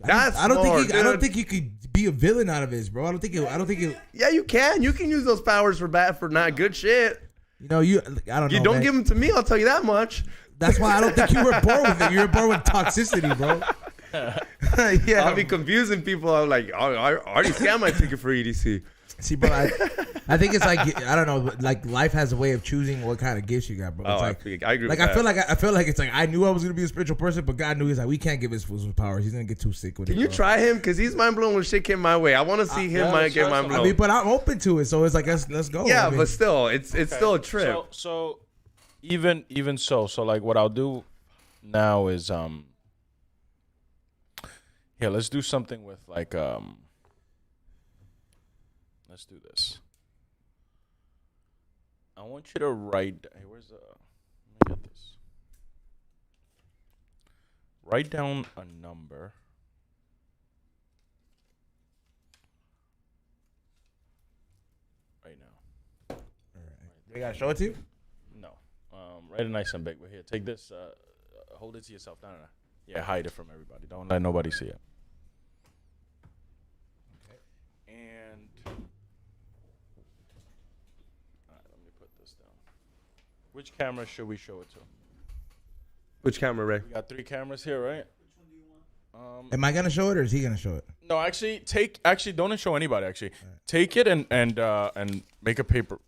That's
I don't think you could be a villain out of this, bro. I don't think you...
Yeah, you can. You can use those powers for not good shit.
You know, I don't know.
You don't give them to me, I'll tell you that much.
That's why I don't think you were born with it. You were born with toxicity, bro.
Yeah. I'll be confusing people. I'm like, I already scammed my ticket for EDC.
See, bro, I think it's like, I don't know, like life has a way of choosing what kind of gifts you got, bro. It's like,
I agree with
that. I feel like it's like I knew I was gonna be a spiritual person, but God knew he's like, we can't give his powers. He's gonna get too sick with it.
Can you try him? Because he's mind blown when shit came my way. I want to see him get mind blown.
I mean, but I'm open to it, so it's like let's go.
Yeah,
I mean,
but still, it's still a trip.
So even so like what I'll do now is let's do something with like Let's do this. I want you to write. Hey, where's the? Let me get this. Write down a number. Right now.
All right. They gotta show it to you.
No. Write it nice and big. But here, take this. Hold it to yourself. No. Yeah, hide it from everybody. Don't let nobody see it. Okay. And all right, let me put this down. Which camera should we show it to?
Which camera, Ray?
We got 3 cameras here, right?
Which one do you want?
Am I gonna show it or is he gonna show it?
No, actually, don't show anybody. Actually, take it and make a paper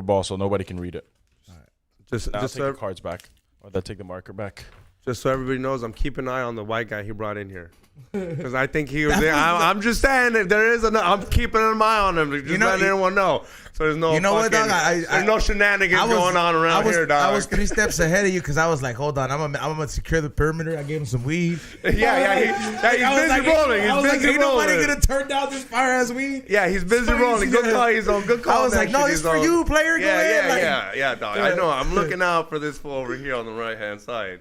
ball so nobody can read it.
All right. Just
take the cards back, or take the marker back.
Just so everybody knows, I'm keeping an eye on the white guy he brought in here. Because I think he was there. I'm just saying, if there is I'm keeping an eye on him. Just letting everyone know. So there's no
what, dog?
There's no shenanigans going on around here, dog.
I was 3 steps ahead of you because I was like, hold on, I'm gonna secure the perimeter. I gave him some weed.
He's busy rolling. He's busy rolling.
Ain't nobody gonna turn down this fire ass weed.
Yeah, he's busy rolling. Good call. He's on good call.
I was like, no, it's for you, player.
Yeah, dog. I know. I'm looking out for this fool over here on the right hand side.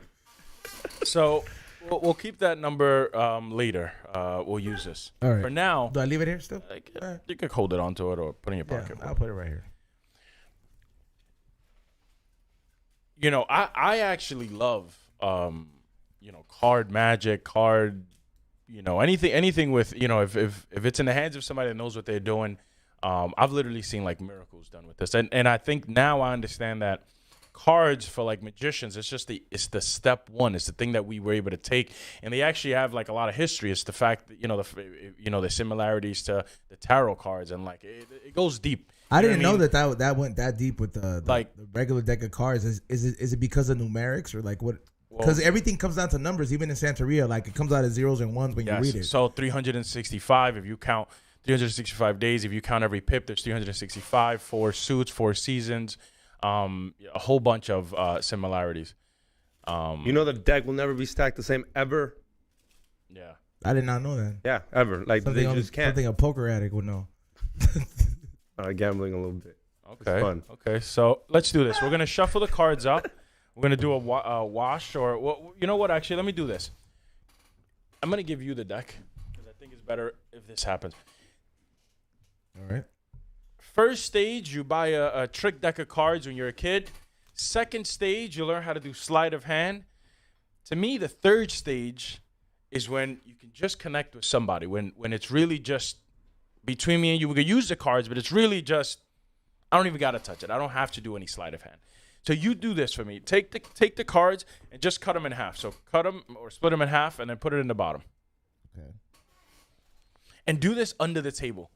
So we'll keep that number later. We'll use this.
All right.
For now,
do I leave it here still?
You can hold it onto it or put it in your pocket.
I'll put it right here.
You know, I actually love card magic, anything with, if it's in the hands of somebody that knows what they're doing. I've literally seen like miracles done with this, and I think now I understand that cards for like magicians, it's the step one. It's the thing that we were able to take, and they actually have like a lot of history. It's the fact that the similarities to the tarot cards, and like it goes deep.
I didn't know that went that deep with the regular deck of cards. Is it because of numerics or like what? Because everything comes down to numbers, even in Santeria. Like it comes out of zeros and ones when you read it.
So 365, if you count 365 days, if you count every pip, there's 365, 4 suits, 4 seasons. A whole bunch of similarities.
The deck will never be stacked the same ever.
Yeah,
I did not know that.
Yeah, ever. Like they just can't.
Something a poker addict would know.
Gambling a little bit.
Okay.
It's fun.
Okay. So let's do this. We're gonna shuffle the cards up. We're gonna do a wash, or you know what? Actually, let me do this. I'm gonna give you the deck because I think it's better if this happens.
All right.
First stage, you buy a trick deck of cards when you're a kid. Second stage, you learn how to do sleight of hand. To me, the third stage is when you can just connect with somebody. When it's really just between me and you. We could use the cards, but it's really just, I don't even got to touch it. I don't have to do any sleight of hand. So you do this for me. Take the cards and just cut them in half. So cut them or split them in half and then put it in the bottom.
Okay. And
do this under the table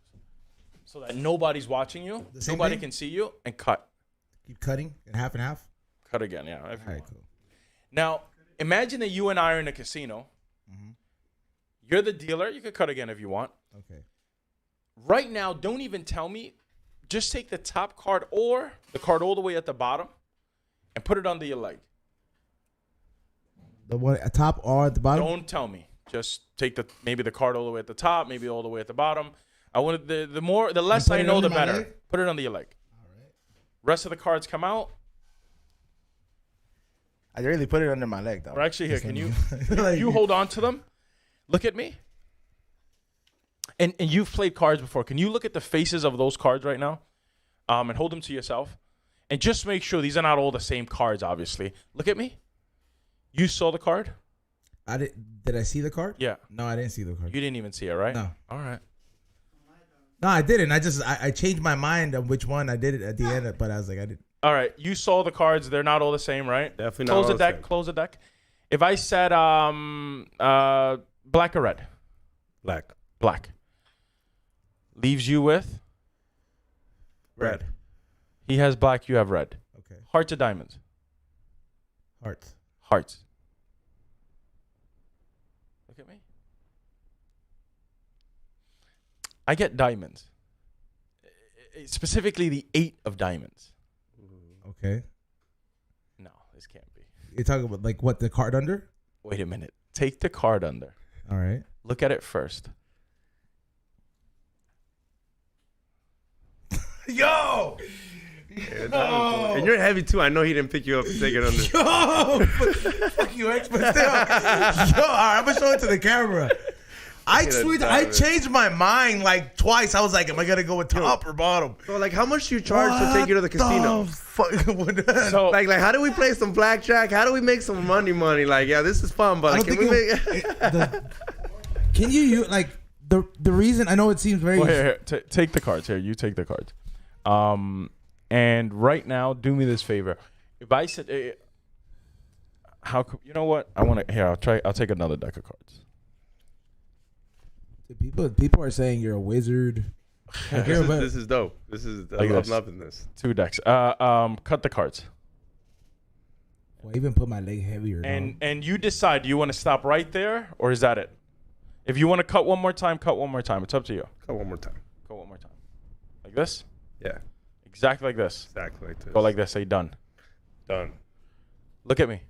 so that nobody's watching you. Nobody can see you, and cut.
Keep cutting in half and half?
Cut again, yeah.
All right, cool.
Now, imagine that you and I are in a casino. Mm-hmm. You're the dealer. You can cut again if you want.
Okay.
Right now, don't even tell me. Just take the top card or the card all the way at the bottom and put it under your leg.
The one at top or at the bottom?
Don't tell me. Just take maybe the card all the way at the top, maybe all the way at the bottom. I want the less I know, the better. Leg? Put it under your leg.
All right.
Rest of the cards come out.
I really put it under my leg, though.
Or actually, here, can you you hold on to them? Look at me. And you've played cards before. Can you look at the faces of those cards right now? And hold them to yourself. And just make sure these are not all the same cards, obviously. Look at me. You saw the card?
Did I see the card?
Yeah.
No, I didn't see the card.
You didn't even see it, right?
No.
All right.
No, I didn't. I changed my mind on which one I did it at the end, but I was like, I didn't.
All right. You saw the cards. They're not all the same, right?
Definitely not all the same.
Close the deck. If I said black or red? Black. Leaves you with?
Red.
He has black, you have red.
Okay.
Hearts or diamonds? Hearts. Look at me. I get diamonds. Specifically the 8 of diamonds.
Okay.
No, this can't be.
You're talking about like what, the card under?
Wait a minute. Take the card under.
All right.
Look at it first.
Yo.
Yeah, and you're heavy too. I know he didn't pick you up and take it under.
Yo, fuck you, X, but still. Yo, all right, I'm gonna show it to the camera. I changed my mind like twice. I was like, am I gonna go with top or bottom?
So like, how much do you charge to take you to the casino? So like, how do we play some blackjack? How do we make some money? Like, yeah, this is fun, but like, can we make?
Can you like the reason? I know it seems very.
Well, here, take the cards. Here, you take the cards. And right now, do me this favor. If I said, how you know what? I want to. Here, I'll take another deck of cards.
People are saying you're a wizard.
This is dope. This is I'm loving this.
2 decks. Cut the cards.
Well, I even put my leg heavier.
And you decide. Do you want to stop right there, or is that it? If you want to cut one more time, cut one more time. It's up to you.
Cut one more time.
Go one more time. Like this?
Yeah.
Exactly like this.
Exactly like this.
Go like this. Say done.
Done.
Look at me.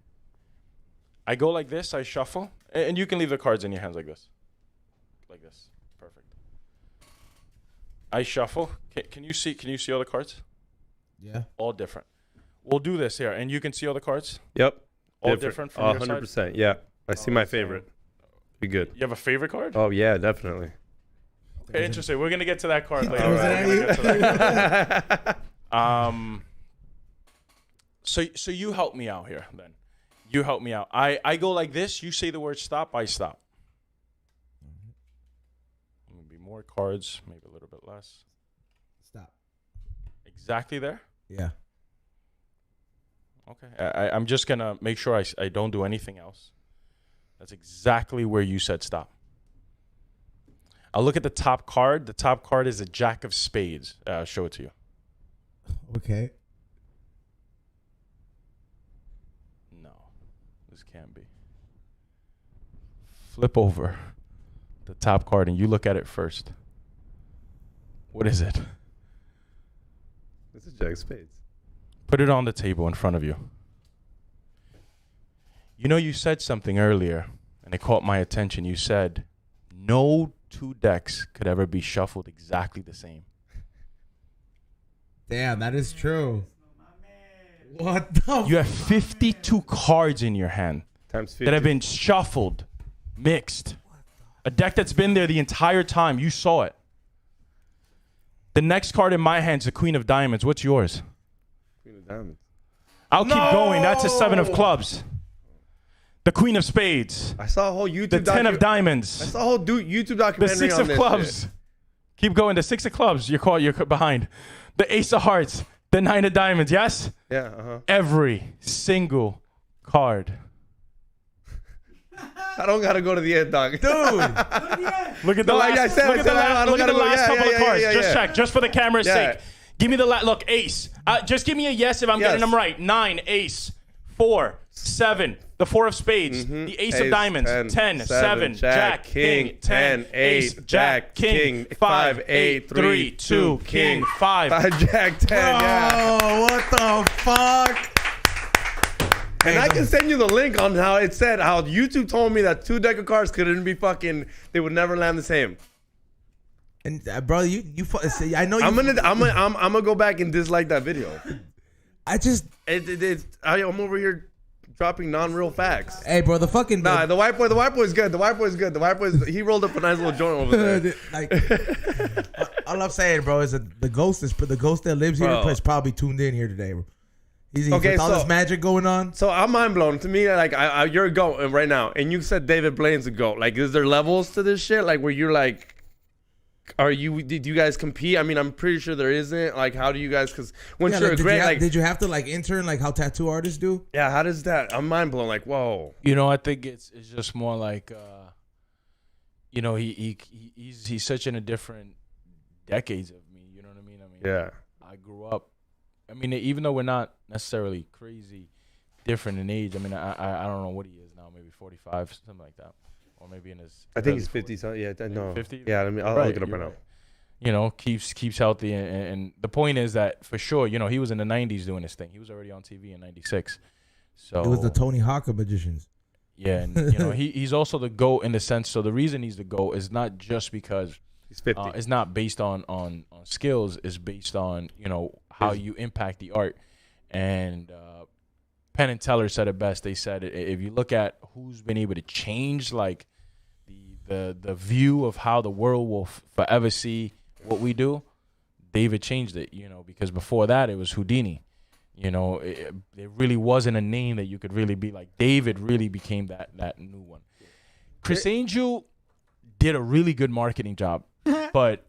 I go like this. I shuffle. And you can leave the cards in your hands like this. Like this. Perfect. I shuffle. Can you see all the cards?
Yeah.
All different. We'll do this here. And you can see all the cards?
Yep.
All different from your
100%.
side?
Yeah. I see my favorite. Be good.
You have a favorite card?
Oh, yeah, definitely.
Okay, interesting. We're going to get to that card later. So you help me out here then. You help me out. I go like this. You say the word stop. I stop. Maybe more cards. Maybe a little bit less.
Stop.
Exactly there?
Yeah.
Okay. I'm just going to make sure I don't do anything else. That's exactly where you said stop. I'll look at the top card. The top card is a Jack of Spades. I'll show it to you.
Okay.
No, this can't be. Flip over the top card and you look at it first. What is it?
This is Jack of Spades.
Put it on the table in front of you. You know, you said something earlier, and it caught my attention. You said, no 2 decks could ever be shuffled exactly the same.
Damn, that is true. What the?
You have 52 cards in your hand
Times 50.
that have been shuffled, mixed. A deck that's been there the entire time. You saw it. The next card in my hand is the Queen of Diamonds. What's yours?
Queen of Diamonds.
I'll keep going. That's a 7 of Clubs. The Queen of Spades.
I saw a whole YouTube.
The 10 of Diamonds.
I saw a whole YouTube documentary.
The 6
on
of
this
Clubs.
shit.
Keep going. The 6 of Clubs. You're behind. The Ace of Hearts. The 9 of Diamonds. Yes.
Yeah.
Every single card.
I don't gotta go to the end, dog.
Dude.
Look at the last. Look at the last couple of cards. Just check. Just for the camera's sake. Give me the look. Ace. Just give me a yes if I'm getting them right. 9. Ace. 4. 7. The 4 of Spades. The Ace of Diamonds. 10. 7. Jack. King. 10. Ace. Jack. King. 5. 8. 3. 2. King. 5.
Jack 10. Yeah.
Oh, what the fuck?
And I can send you the link on how it said how YouTube told me that 2 deck of cards couldn't be fucking. They would never land the same.
And brother, you I know you.
I'm gonna go back and dislike that video. I'm over here dropping non-real facts.
Hey, bro, the fucking
the white boy's good. The white boy's he rolled up a nice little joint over there.
Like, all I'm saying, bro, is that the ghost that lives here is probably tuned in here today, bro. He's with all this magic going on.
So I'm mind blown. To me, like you're a goat right now, and you said David Blaine's a goat. Like, is there levels to this shit? Like, where you're like, did you guys compete? I mean, I'm pretty sure there isn't. Like, how do you guys? Because once you're great,
did you have to like intern like how tattoo artists do?
Yeah, how does that? I'm mind blown. Like, whoa.
You know, I think it's just more like, you know, he's such in a different decades of me. You know what I mean?
Yeah.
I grew up. I mean, even though we're not necessarily crazy different in age, I mean, I don't know what he is now, maybe 45, something like that. Or maybe in his...
I think he's 50. So yeah, no.
50?
Yeah, I'll look it up right now.
You know, keeps healthy. And the point is that, for sure, you know, he was in the 90s doing his thing. He was already on TV in 96. So
it was the Tony Hawk of magicians.
Yeah, and, you know, he's also the GOAT in the sense... So the reason he's the GOAT is not just because
He's 50.
It's not based on skills. It's based on, you know, how you impact the art. And Penn and Teller said it best. They said if you look at who's been able to change like the view of how the world will forever see what we do, David changed it, you know, because before that it was Houdini. You know, there really wasn't a name that you could really be like. David really became that new one. Chris Angel did a really good marketing job, but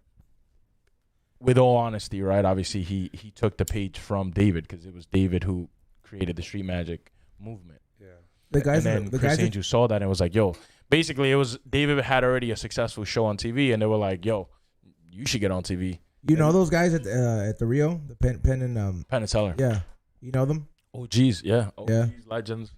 with all honesty, right? Obviously, he took the page from David because it was David who created the street magic movement. Yeah, Chris Angel saw that and was like, "Yo." Basically, it was David had already a successful show on TV, and they were like, "Yo, you should get on TV."
You know those guys at the Rio, the Penn and
Teller.
Yeah, you know them.
Oh, geez, yeah.
Yeah,
legends.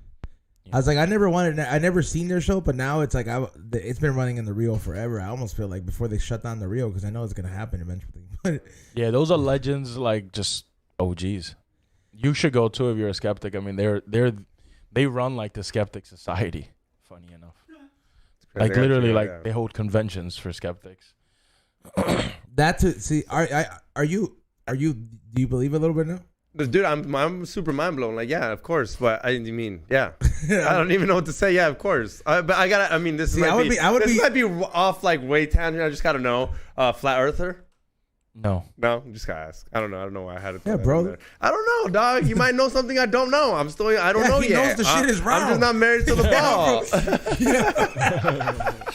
I was like, I never seen their show, but now it's like it's been running in the Rio forever. I almost feel like before they shut down the Rio, because I know it's gonna happen eventually.
Yeah, those are legends, like just OGs. You should go too if you're a skeptic. I mean, they run like the Skeptic Society. Funny enough, like literally, like they hold conventions for skeptics.
Are you? Do you believe a little bit now?
Dude, I'm super mind blown. Like, yeah, of course. But I mean, yeah, I don't even know what to say. Yeah, of course. But I gotta. I mean, this might be off like way tangent. I just gotta know. Flat earther.
No,
just gotta ask. I don't know why I had it.
Yeah, bro.
I don't know, dog. You might know something I don't know. I don't know
he
yet.
He knows the shit is round.
I'm just not married to the ball.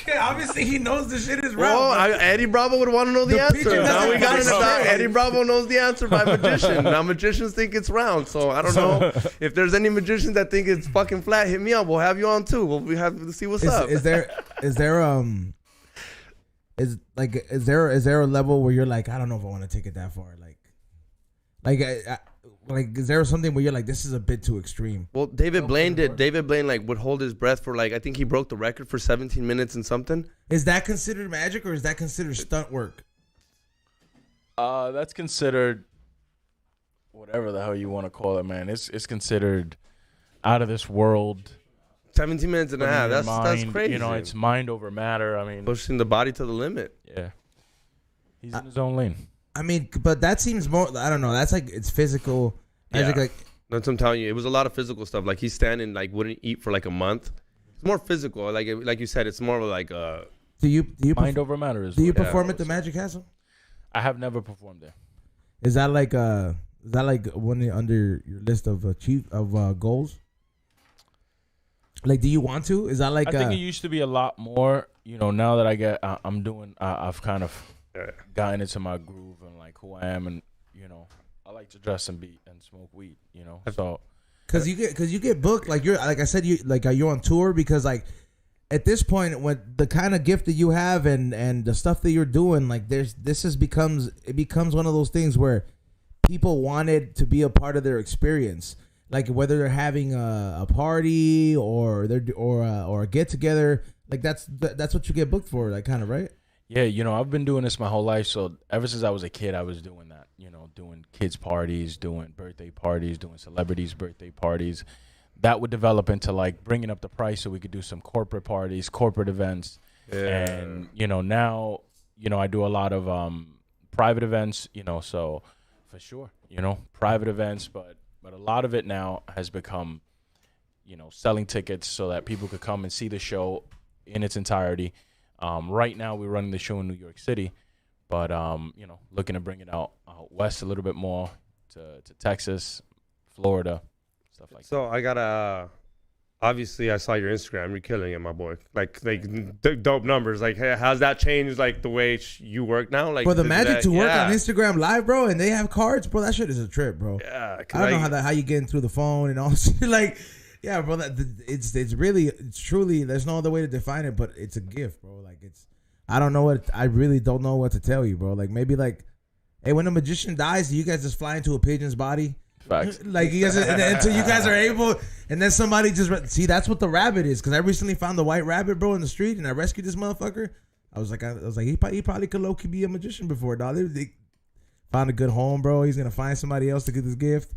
Yeah, obviously he knows the shit is round.
Well, Eddie Bravo would want to know the answer. Now we got into that. Eddie Bravo knows the answer by magician. Now magicians think it's round, so I don't know if there's any magicians that think it's fucking flat. Hit me up. We'll have you on too. We have to see what's up.
Is there Is there a level where you're like, I don't know if I want to take it that far, like is there something where you're like, this is a bit too extreme?
Well, David Blaine like would hold his breath for like, I think he broke the record for 17 minutes and something.
Is that considered magic or is that considered stunt work?
That's considered whatever the hell you want to call it, man. It's considered out of this world.
17 minutes and a half. That's crazy.
You know, it's mind over matter. I mean,
pushing the body to the limit.
Yeah, he's in his own lane.
I mean, but that seems more. I don't know. That's like it's physical. Magic,
yeah.
Like
that's what I'm telling you. It was a lot of physical stuff. Like he's standing, like wouldn't eat for like a month. It's more physical. Like you said, it's more like
Do you
mind over matter?
Do you perform at the Magic Castle?
I have never performed there.
Is that like one under your list of goals? Like, do you want to? Is that like?
I think it used to be a lot more. You know, now that I've kind of gotten into my groove and like who I am, and you know, I like to dress and beat and smoke weed. You know, so
because you get booked, like you're like I said, you're on tour because like at this point, when the kind of gift that you have and the stuff that you're doing, like it becomes one of those things where people wanted to be a part of their experience. Like whether they're having a party or a get together, like that's what you get booked for, like kind of, right?
Yeah, you know, I've been doing this my whole life. So ever since I was a kid, I was doing that. You know, doing kids parties, doing birthday parties, doing celebrities' birthday parties. That would develop into like bringing up the price so we could do some corporate parties, corporate events. Yeah. And you know, now I do a lot of private events. You know, so for sure, you know, private events, but a lot of it now has become, you know, selling tickets so that people could come and see the show in its entirety. Right now, we're running the show in New York City, but, you know, looking to bring it out west a little bit more to Texas, Florida, stuff like that.
So I got to, obviously, I saw your Instagram. You're killing it, my boy. Like dope numbers. Like, hey, how's that changed, like, the way you work now? Like,
for the magic to work on Instagram Live, bro, and they have cards, bro, that shit is a trip, bro. Yeah. I don't know how you getting through the phone and all shit. Like, yeah, bro, it's truly, there's no other way to define it, but it's a gift, bro. Like, I really don't know what to tell you, bro. Like, maybe, like, hey, when a magician dies, do you guys just fly into a pigeon's body?
Facts.
Like you guys, until you guys are able, and then somebody just see. That's what the rabbit is. Because I recently found the white rabbit, bro, in the street, and I rescued this motherfucker. I was like, he probably could low key be a magician before, dog. They found a good home, bro. He's gonna find somebody else to get this gift.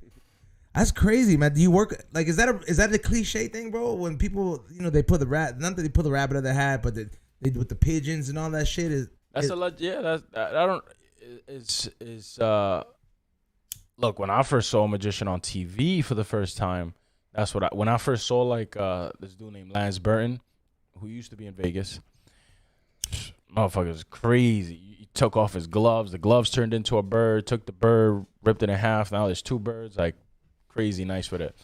That's crazy, man. Do you work like is that the cliche thing, bro? When people, you know, they put the rabbit, not that they put the rabbit in the hat, but they with the pigeons and all that shit.
That's I don't. Look, when I first saw a magician on TV for the first time, that's what when I first saw like this dude named Lance Burton, who used to be in Vegas. Motherfucker's crazy. He took off his gloves. The gloves turned into a bird. Took the bird, ripped it in half. Now there's 2 birds. Like crazy nice with it.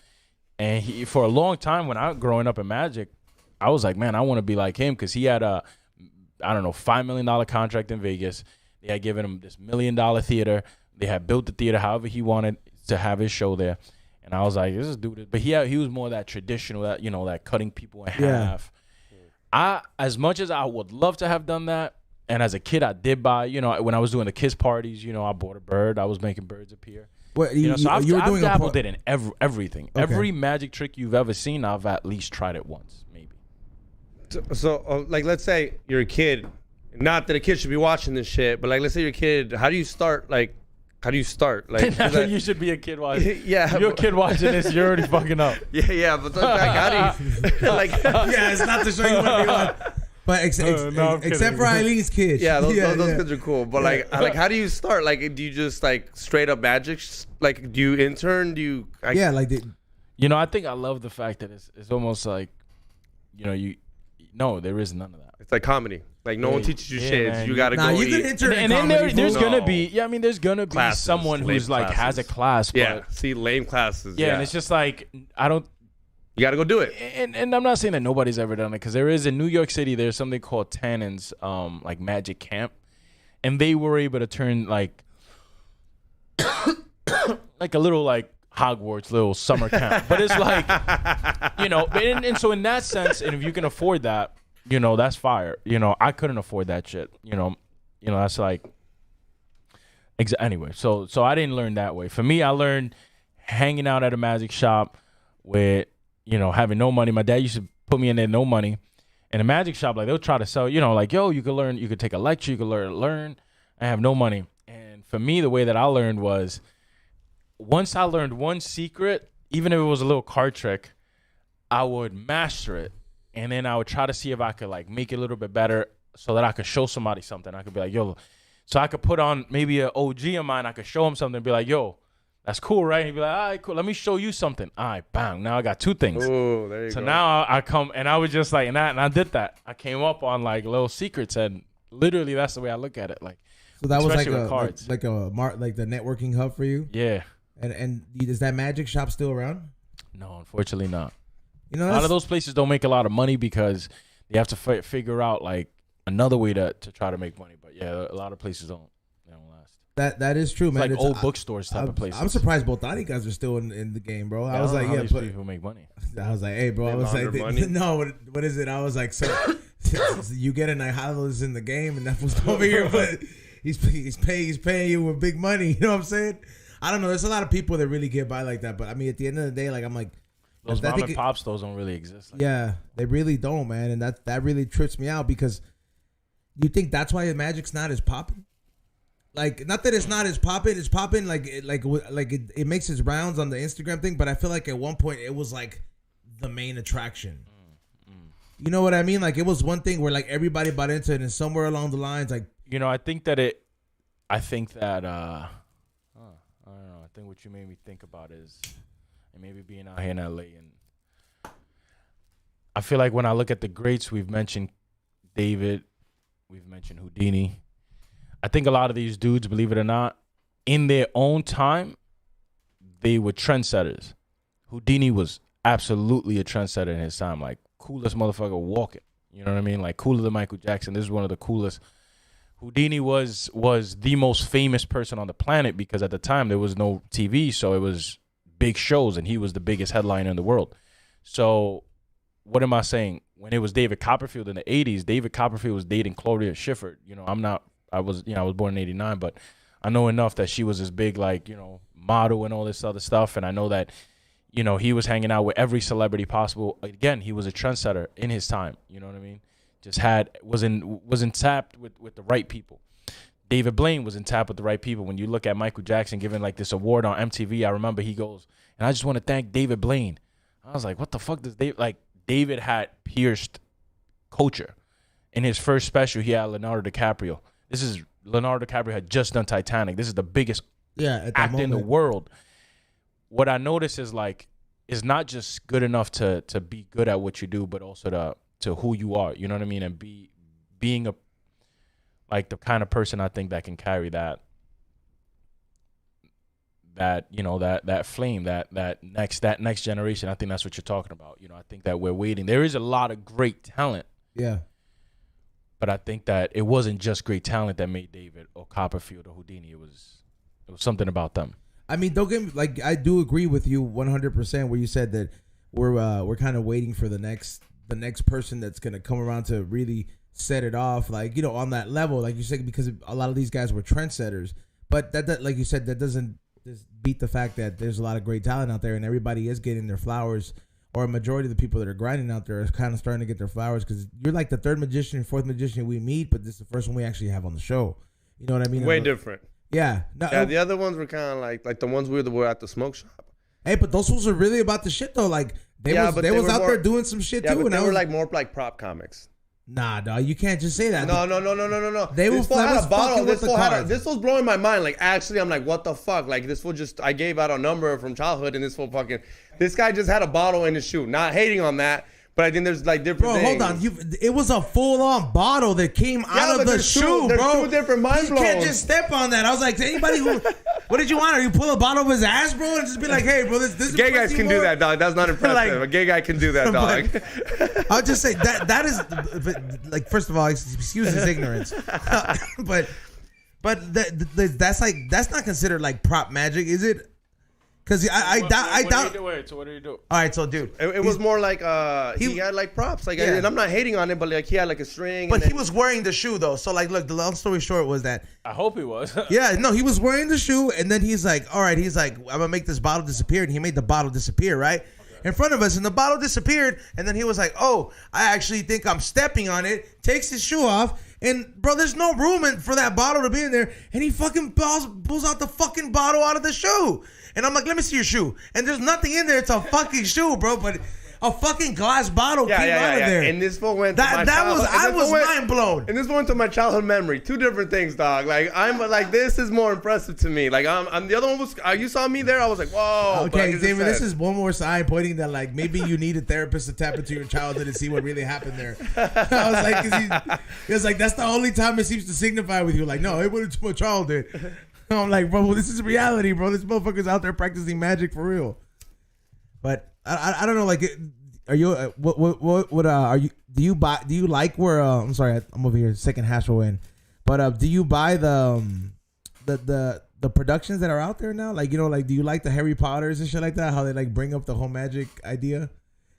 And he, for a long time, when I growing up in magic, I was like, man, I want to be like him because he had a, I don't know, $5 million contract in Vegas. They had given him this $1 million theater. They had built the theater however he wanted to have his show there. And I was like, this is dude. But he was more that traditional, that that cutting people in half. As much as I would love to have done that, and as a kid I did buy, when I was doing the kiss parties, I bought a bird. I was making birds appear.
What,
so I've dabbled in everything. Okay. Every magic trick you've ever seen, I've at least tried it once, maybe.
So like, let's say you're a kid. Not that a kid should be watching this shit, but like, let's say you're a kid. How do you start? Like, you should be a kid watching. Yeah, if you're a kid watching this, you're already fucking up. Yeah, but how do you like?
Yeah, it's not to show you what to be on. But except for Eileen's kids.
Yeah, those kids are cool. But like how do you start? Like, do you just like straight up magic? Like, do you intern? Do you?
I think I love the fact that it's almost like, no, there is none of that.
It's like comedy. Like no one teaches you shit. Man. You gotta go.
You can intern
and then there's gonna be there's gonna be classes, someone who's like has a class. But,
lame classes.
Yeah, and it's just like I don't.
You got to go do it.
And I'm not saying that nobody's ever done it because there is in New York City, there's something called Tannen's like magic camp. And they were able to turn like like a little like Hogwarts little summer camp. But it's like, and so in that sense, and if you can afford that, that's fire. I couldn't afford that shit. That's like, anyway. So I didn't learn that way. For me, I learned hanging out at a magic shop with, having no money. My dad used to put me in there, no money. In a magic shop, like they'll try to sell, like, yo, you could learn, you could take a lecture, you could learn. I have no money. And for me, the way that I learned was once I learned one secret, even if it was a little card trick, I would master it. And then I would try to see if I could like make it a little bit better so that I could show somebody something. I could be like, yo, so I could put on maybe an OG of mine. I could show him something and be like, yo, that's cool, right? He'd be like, all right, cool. Let me show you something. All right, bang. Now I got 2 things.
Oh, there you go.
So now I come and I was just like, and I did that. I came up on like little secrets, and literally that's the way I look at it. Like,
so that was like the networking hub for you.
Yeah.
And is that magic shop still around?
No, unfortunately not. A lot of those places don't make a lot of money because they have to figure out like another way to try to make money. But yeah, a lot of places don't.
That is true, man.
Like it's old bookstores type of places.
I'm surprised both Donnie guys are still in the game, bro. I was like,
yeah, but people make money.
I was like, hey, bro. I was like, no, what is it? I was like, so you get an Ihalo's in the game, and that was over here, but he's paying you with big money. You know what I'm saying? I don't know. There's a lot of people that really get by like that, but I mean, at the end of the day, like I'm like,
those mom and pop stores don't really exist. Like
that. They really don't, man, and that really trips me out because you think that's why the magic's not as popping. Like, not that it's not as popping. It's popping like it makes its rounds on the Instagram thing. But I feel like at one point it was like the main attraction. You know what I mean? Like it was one thing where like everybody bought into it, and somewhere along the lines, like
I think that I don't know. I think what you made me think about is, and maybe being out here in LA, and I feel like when I look at the greats, we've mentioned David, we've mentioned Houdini. I think a lot of these dudes, believe it or not, in their own time, they were trendsetters. Houdini was absolutely a trendsetter in his time, like coolest motherfucker walking. You know what I mean? Like cooler than Michael Jackson. This is one of the coolest. Houdini was the most famous person on the planet because at the time there was no TV, so it was big shows, and he was the biggest headliner in the world. So what am I saying? When it was David Copperfield in the 80s, David Copperfield was dating Claudia Schiffer. I was born in 89, but I know enough that she was this big, like, model and all this other stuff. And I know that, he was hanging out with every celebrity possible. Again, he was a trendsetter in his time. You know what I mean? Just was in tap with the right people. David Blaine was in tap with the right people. When you look at Michael Jackson giving like this award on MTV, I remember he goes, and I just want to thank David Blaine. I was like, what the fuck does David had pierced culture. In his first special, he had Leonardo DiCaprio. This is Leonardo DiCaprio had just done Titanic. This is the biggest actor in the world. What I notice is like, it's not just good enough to be good at what you do, but also to who you are. You know what I mean? And being like the kind of person I think that can carry that flame, that next generation. I think that's what you're talking about. I think that we're waiting. There is a lot of great talent.
Yeah.
But I think that it wasn't just great talent that made David or Copperfield or Houdini. It was something about them.
I mean, don't get me, like, I do agree with you 100% where you said that we're kind of waiting for the next person that's gonna come around to really set it off, like, on that level, like you said, because a lot of these guys were trendsetters. But that like you said, that doesn't just beat the fact that there's a lot of great talent out there, and everybody is getting their flowers, or a majority of the people that are grinding out there are kind of starting to get their flowers, because you're like the third magician, fourth magician we meet, but this is the first one we actually have on the show. You know what I mean?
Way different.
Yeah. No,
yeah, the other ones were kind of like the ones we were at the smoke shop.
Hey, but those ones are really about the shit though. Like they was out there doing some shit too.
But they were like more like prop comics.
Nah, dog, you can't just say that.
No.
They
this fool had a bottle. This was blowing my mind. Like, actually, I'm like, what the fuck? Like, this fool I gave out a number from childhood, and this guy just had a bottle in his shoe. Not hating on that, but I think there's like different things.
Hold on. It was a full-on bottle that came out of the shoe, bro.
There's two different mind blows.
You can't just step on that. I was like, to anybody who, what did you want? Or you pull a bottle of his ass, bro, and just be like, hey, bro, this
gay guys can do that, dog. That's not impressive. A gay guy can do that, dog.
I'll just say that is, like, first of all, excuse his ignorance, but that's not considered like prop magic, is it? Because I doubt.
So what do you do?
All right, so dude,
it was more like he had like props, like, and I'm not hating on it, but like he had like a string.
But he was wearing the shoe though, so like, look, the long story short was that
I hope he was.
Yeah, no, he was wearing the shoe, and then he's like, all right, I'm gonna make this bottle disappear, and he made the bottle disappear, right? In front of us, and the bottle disappeared, and then he was like, oh, I actually think I'm stepping on it, takes his shoe off, and bro, there's no room for that bottle to be in there, and he fucking pulls out the fucking bottle out of the shoe, and I'm like, let me see your shoe, and there's nothing in there, it's a fucking shoe, bro, but a fucking glass bottle came out of there.
And this fool went to my childhood.
I was mind blown.
And this went to my childhood memory. Two different things, dog. Like, I'm like, this is more impressive to me. Like, I'm the other one was, you saw me there, I was like, whoa.
Okay, David, this is one more sign pointing that, like, maybe you need a therapist to tap into your childhood and see what really happened there. I was like, he was like, that's the only time it seems to signify with you. Like, no, it went to my childhood. I'm like, bro, this is reality, bro. This motherfucker's out there practicing magic for real. But I don't know, like, are you what are you, do you like where I'm sorry, I'm over here second hash will win, but do you buy the productions that are out there now, like, like, do you like the Harry Potters and shit like that, how they like bring up the whole magic idea?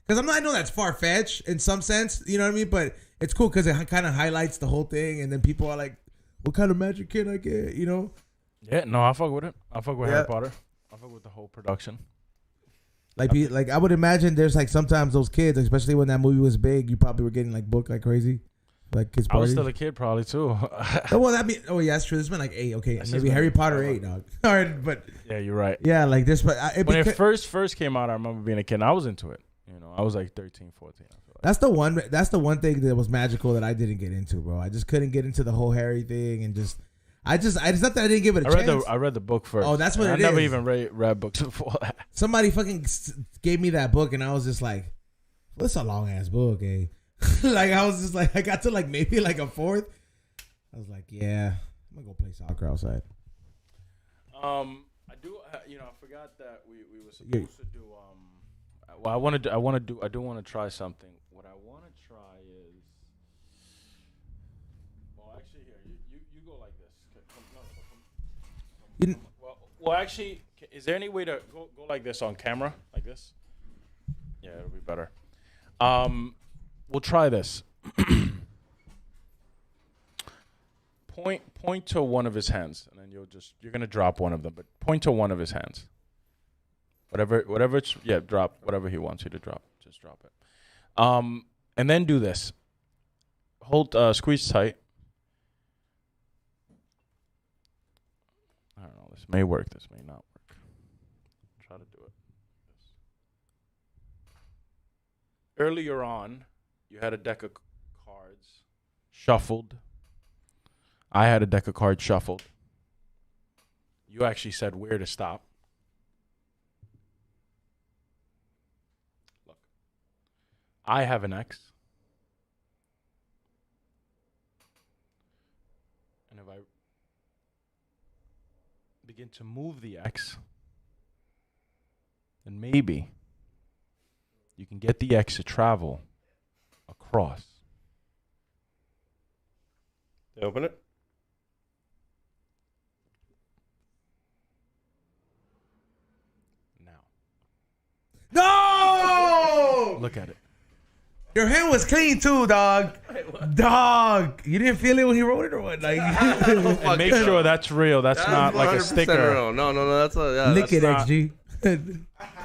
Because I know that's far-fetched in some sense, you know what I mean, but it's cool because it kind of highlights the whole thing, and then people are like, what kind of magic can I get,
Yeah, no, I fuck with it. I fuck with Harry Potter. I fuck with the whole production.
Like I would imagine there's like sometimes those kids, especially when that movie was big, you probably were getting like booked like crazy, like kids parties.
I was still a kid probably too.
Yeah, that's true. There's been like 8. Okay, maybe Harry Potter 8, dog. All right, but
yeah, you're right.
Yeah, like this, but
when it first came out, I remember being a kid. And I was into it. I was like 13, 14.
That's the one thing that was magical that I didn't get into, bro. I just couldn't get into the whole Harry thing, and it's not that I didn't give it a chance.
I read the book first.
Oh, that's what it is.
I never even read books before that.
Somebody fucking gave me that book, and I was just like, well, it's a long-ass book, eh? Like, I was just like, I got to like maybe like a fourth. I was like, yeah, I'm going to go play soccer outside.
I do, I forgot that we were supposed to do, well, I do want to try something. What I want to try is, well, actually, here, you go like this. Come. Well, actually, is there any way to go like this on camera? Like this? Yeah, it'll be better. We'll try this. Point to one of his hands, and then you're gonna drop one of them, but point to one of his hands. Whatever drop whatever he wants you to drop. Just drop it. And then do this. Hold, squeeze tight. I don't know. This may work. This may not work. Try to do it. Earlier on, you had a deck of cards shuffled. I had a deck of cards shuffled. You actually said where to stop. Look. I have an X. And if I begin to move the X, then maybe you can get the X to travel across.
They open it?
Now.
No!
Look at it.
Your hand was clean too, dog. Dog, you didn't feel it when he wrote it or what? Like,
And make sure that's real. That's not like a
100%
sticker.
real. No. That's a yeah.
lick it,
not-
XG.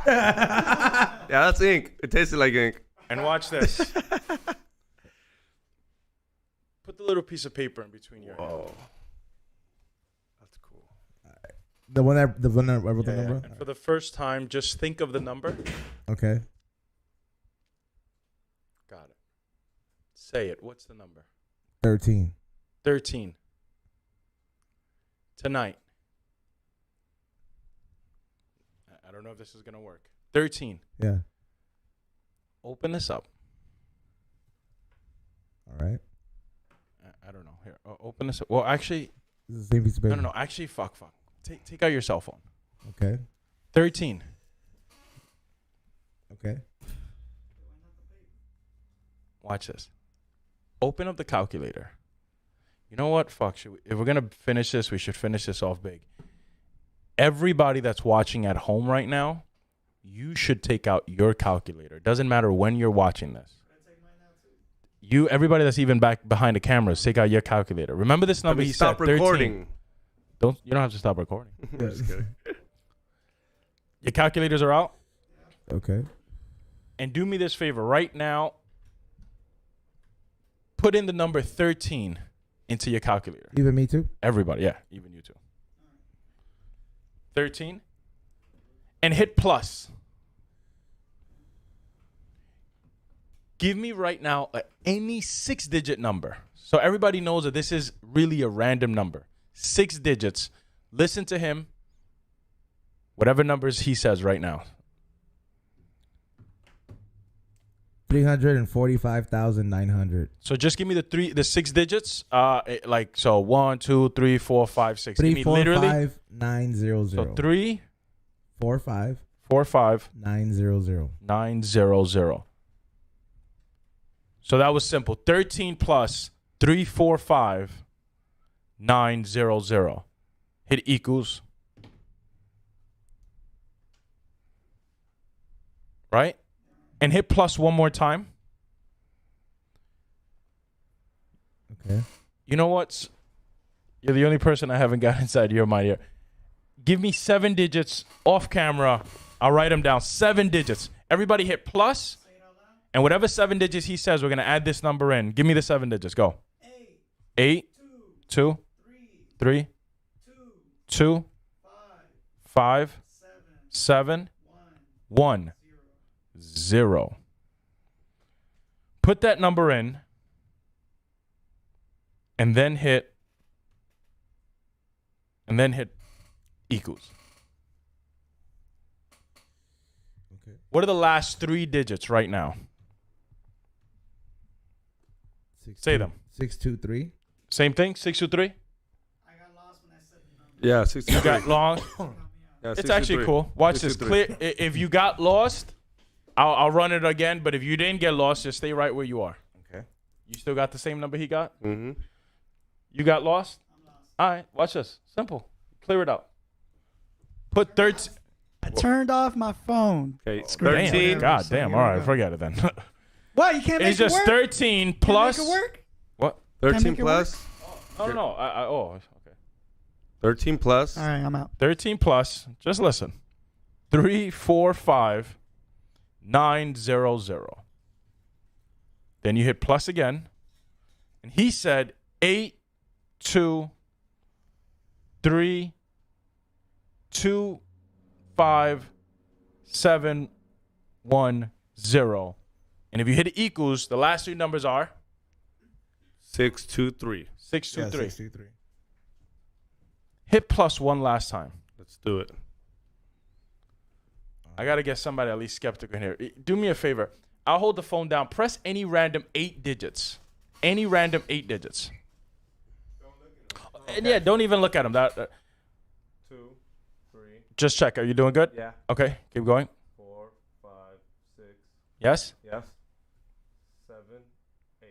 Yeah, that's ink. It tasted like ink.
And watch this. Put the little piece of paper in between your hands.
Whoa. That's cool.
The one that I wrote the
Yeah,
number.
and for the first time, just think of the number.
Okay.
Got it. Say it. What's the number?
13.
13. Tonight. I don't know if this is going to work. 13.
Yeah.
Open this up.
All right.
I don't know. Here. Open this up. Well, actually,
This is the same piece of paper.
no. Actually, fuck. Take out your cell phone.
Okay.
13.
Okay.
Watch this. Open up the calculator. You know what? Fuck. If we're going to finish this, we should finish this off big. Everybody that's watching at home right now, you should take out your calculator. It doesn't matter when you're watching this. Everybody that's even back behind the cameras, take out your calculator. Remember this number he said,
stop
13.
recording.
You don't have to stop recording.
I'm just kidding.
Your calculators are out.
Okay.
And do me this favor right now. Put in the number 13 into your calculator.
Even me too?
Everybody, yeah, even you too. 13. And hit plus. Give me right now any 6-digit number. So everybody knows that this is really a random number. 6 digits. Listen to him. Whatever numbers he says right now.
345,900.
So just give me the 6 digits. So 1, 2, 3, 4, 5, 6. Give me literally
345,900.
so 3,
45
4, 5,
900.
900. So that was simple. 13 plus 345 900. Hit equals. Right? And hit plus one more time.
Okay.
You know what? You're the only person I haven't got inside your mind here. Give me 7 digits off camera. I'll write them down. 7 digits. Everybody hit plus. And whatever 7 digits he says, we're going to add this number in. Give me the 7 digits. Go. 8, 2, 3, 2, 5, 7, 1, 0. Put that number in. And then hit equals.
Okay.
What are the last 3 digits right now? Say them.
623.
Same thing? 623?
Yeah, 63.
You got lost?
Yeah,
It's actually
63.
cool. Watch this.
63.
Clear. If you got lost, I'll run it again. But if you didn't get lost, just stay right where you are.
Okay.
You still got the same number he got?
Mm-hmm.
You got lost? I'm lost. All right. Watch this. Simple. Clear it out. Put 13.
I turned off my phone.
Okay,
Screw it.
13.
Damn. God
So
damn.
here
All
we
right.
go.
Forget it then.
What? You can't make
It's
it
just
work?
13 plus.
Can't make it work?
What?
13
make it
plus.
No. Okay.
13 plus.
All right, I'm out.
13 plus. Just listen. 3, 4, 5, 900. Then you hit plus again. And he said 8, 2, 3, 2, 5, 7, 1, 0. And if you hit equals, the last 3 numbers are
623.
623.
623.
Hit plus one last time.
Let's do it.
I got to get somebody at least skeptical in here. Do me a favor. I'll hold the phone down. Press any random 8 digits. Any random 8 digits. And yeah, don't even look at them.
2, 3.
Just check. Are you doing good?
Yeah.
Okay, keep going.
4, 5, 6.
Yes?
Yes. 7, 8.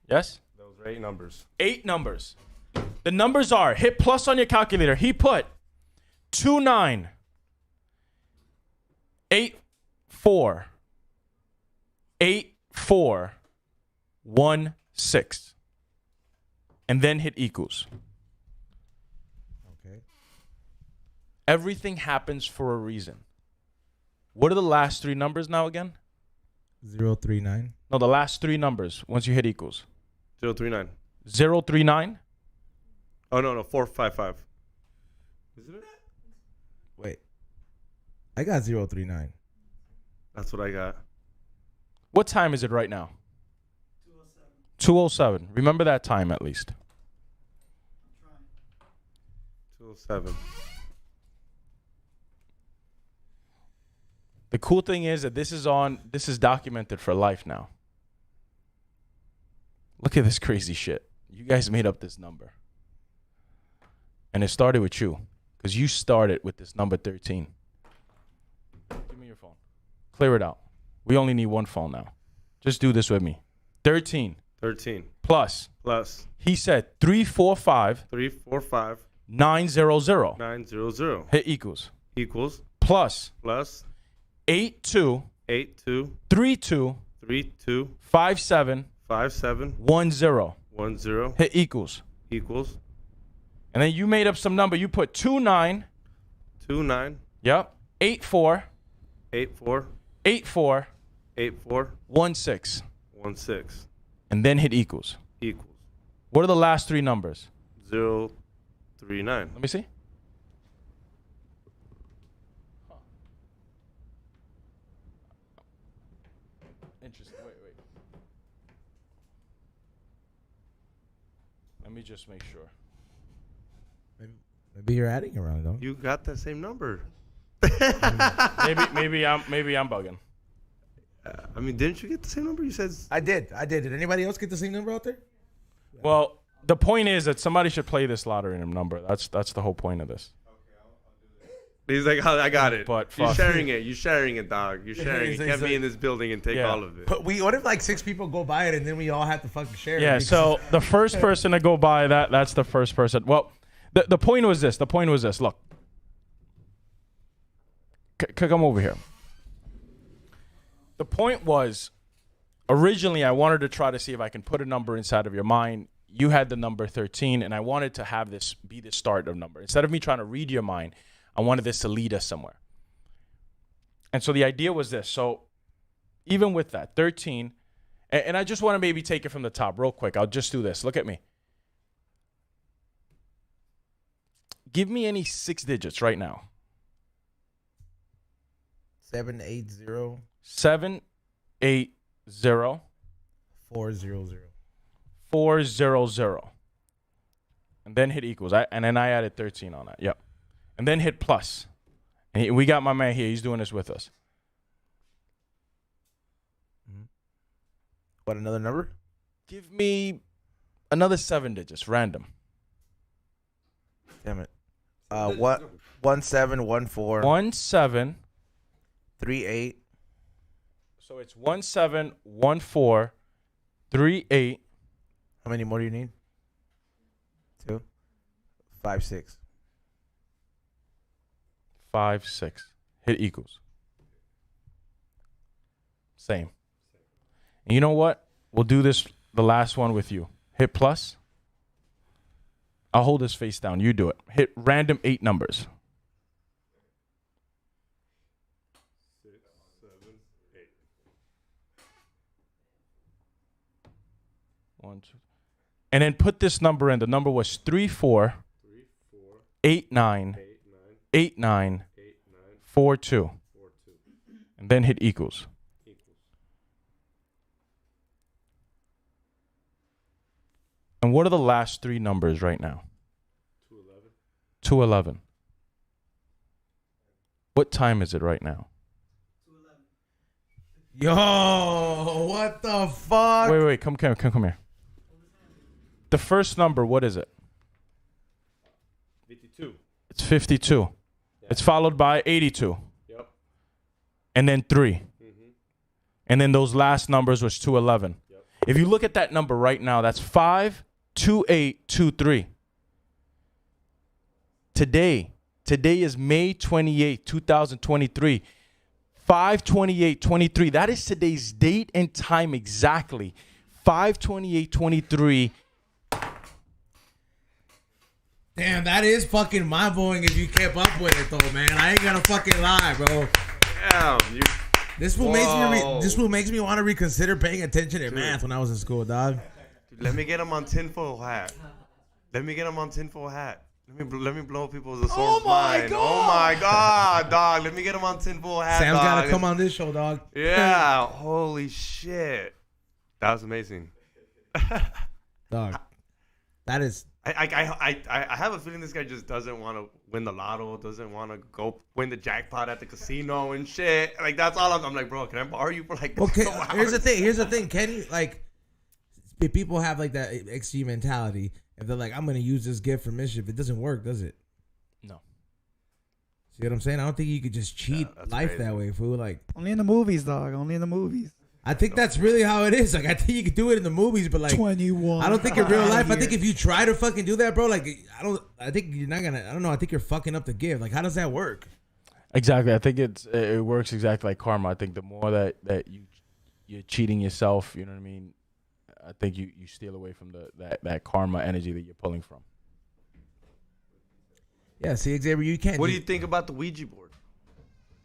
Yes?
Those are 8 numbers.
8 numbers. The numbers are, hit plus on your calculator. He put 29, 8, 4, 8, 4, 1, 6. And then hit equals.
Okay.
Everything happens for a reason. What are the last 3 numbers now again?
039.
No, the last 3 numbers once you hit equals.
039.
039.
Oh, no, 455. Isn't it?
Wait. I got 039.
That's what I got.
What time is it right now? 2:07. Remember that time at least.
207.
The cool thing is that this is documented for life now. Look at this crazy shit. You guys made up this number. And it started with you. Because you started with this number 13. Give me your phone. Clear it out. We only need one phone now. Just do this with me. 13.
13.
Plus.
Plus.
He said 345.
345.
900.
900.
Hit equals.
Equals.
Plus.
Plus.
82.
82.
32.
32.
57.
57.
10.
10.
Hit equals.
Equals.
And then you made up some number. You put 29.
29.
Yep. 84.
84.
84.
84.
16.
16.
And then hit equals.
Equals.
What are the last 3 numbers?
039.
Let me see. Interesting. Wait. Let me just make sure.
Maybe you're adding around, though.
You got that same number.
maybe I'm bugging.
I mean, didn't you get the same number? You said
I did. Did anybody else get the same number out there?
Well, the point is that somebody should play this lottery number. That's the whole point of this.
He's like, oh, I got it.
But
You're
fuck.
sharing it. You're sharing it, dog. You're sharing it. You can't be in this building and take all of it.
But what if like 6 people go by it and then we all have to fucking share it?
Yeah, so the first person to go by that's the first person. Well, the point was this. Look. Come over here. The point was, originally I wanted to try to see if I can put a number inside of your mind. You had the number 13, and I wanted to have this be the start of number. Instead of me trying to read your mind, I wanted this to lead us somewhere. And so the idea was this. So even with that, 13, and I just want to maybe take it from the top real quick. I'll just do this. Look at me. Give me any 6 digits right now.
780
780
400.
400. And then hit equals. And then I added 13 on that. Yep. And then hit plus. And we got my man here. He's doing this with us.
What, another number?
Give me another 7 digits, random.
Damn it. 1714
17.
38.
So it's 1714 38.
How many more do you need? 2. 56.
56. Hit equals. Same. And you know what? We'll do this, the last one with you. Hit plus. I'll hold this face down. You do it. Hit random 8 numbers.
6, 7, 8.
1, 2. And then put this number in. The number was 34 89 89 42. And then hit equals. And what are the last 3 numbers right now?
211.
211. What time is it right now?
Yo, what the fuck?
Wait. Come here. The first number, what is it?
52.
It's 52. Yeah. It's followed by 82.
Yep.
And then 3.
Mm-hmm.
And then those last numbers was 211.
Yep.
If you look at that number right now, that's 52823. Today is May 28, 2023. 5/28/23. That is today's date and time exactly. 5/28/23.
Damn, that is fucking mind-blowing if you kept up with it, though, man. I ain't gonna fucking lie, bro.
Damn,
This fool makes me want to reconsider paying attention in math when I was in school, dog.
Dude, let me get him on tinfoil hat. Let me blow people's assault mind. Oh my god, dog. Let me get him on tinfoil hat.
Sam's
got
to come on this show, dog.
Yeah. Holy shit. That was amazing.
Dog. That is.
I have a feeling this guy just doesn't want to win the lotto, doesn't want to go win the jackpot at the casino and shit. Like, that's all I'm like, bro, can I borrow you for like
okay,
Here's
the thing. Can you, like, if people have like that extreme mentality, if they're like, I'm going to use this gift for mischief, it doesn't work, does it?
No.
See what I'm saying? I don't think you could just cheat life crazy. That way, fool. Like,
only in the movies, dog. Only in the movies.
I think that's really how it is. Like, I think you could do it in the movies, but like
21.
I don't think in real life. I think if you try to fucking do that, bro, like I think you're not gonna. I don't know. I think you're fucking up the gift. Like, how does that work?
Exactly. I think it works exactly like karma. I think the more that you're cheating yourself, you know what I mean. I think you steal away from that karma energy that you're pulling from.
Yeah. See, Xavier, you can't.
What do you think about the Ouija board?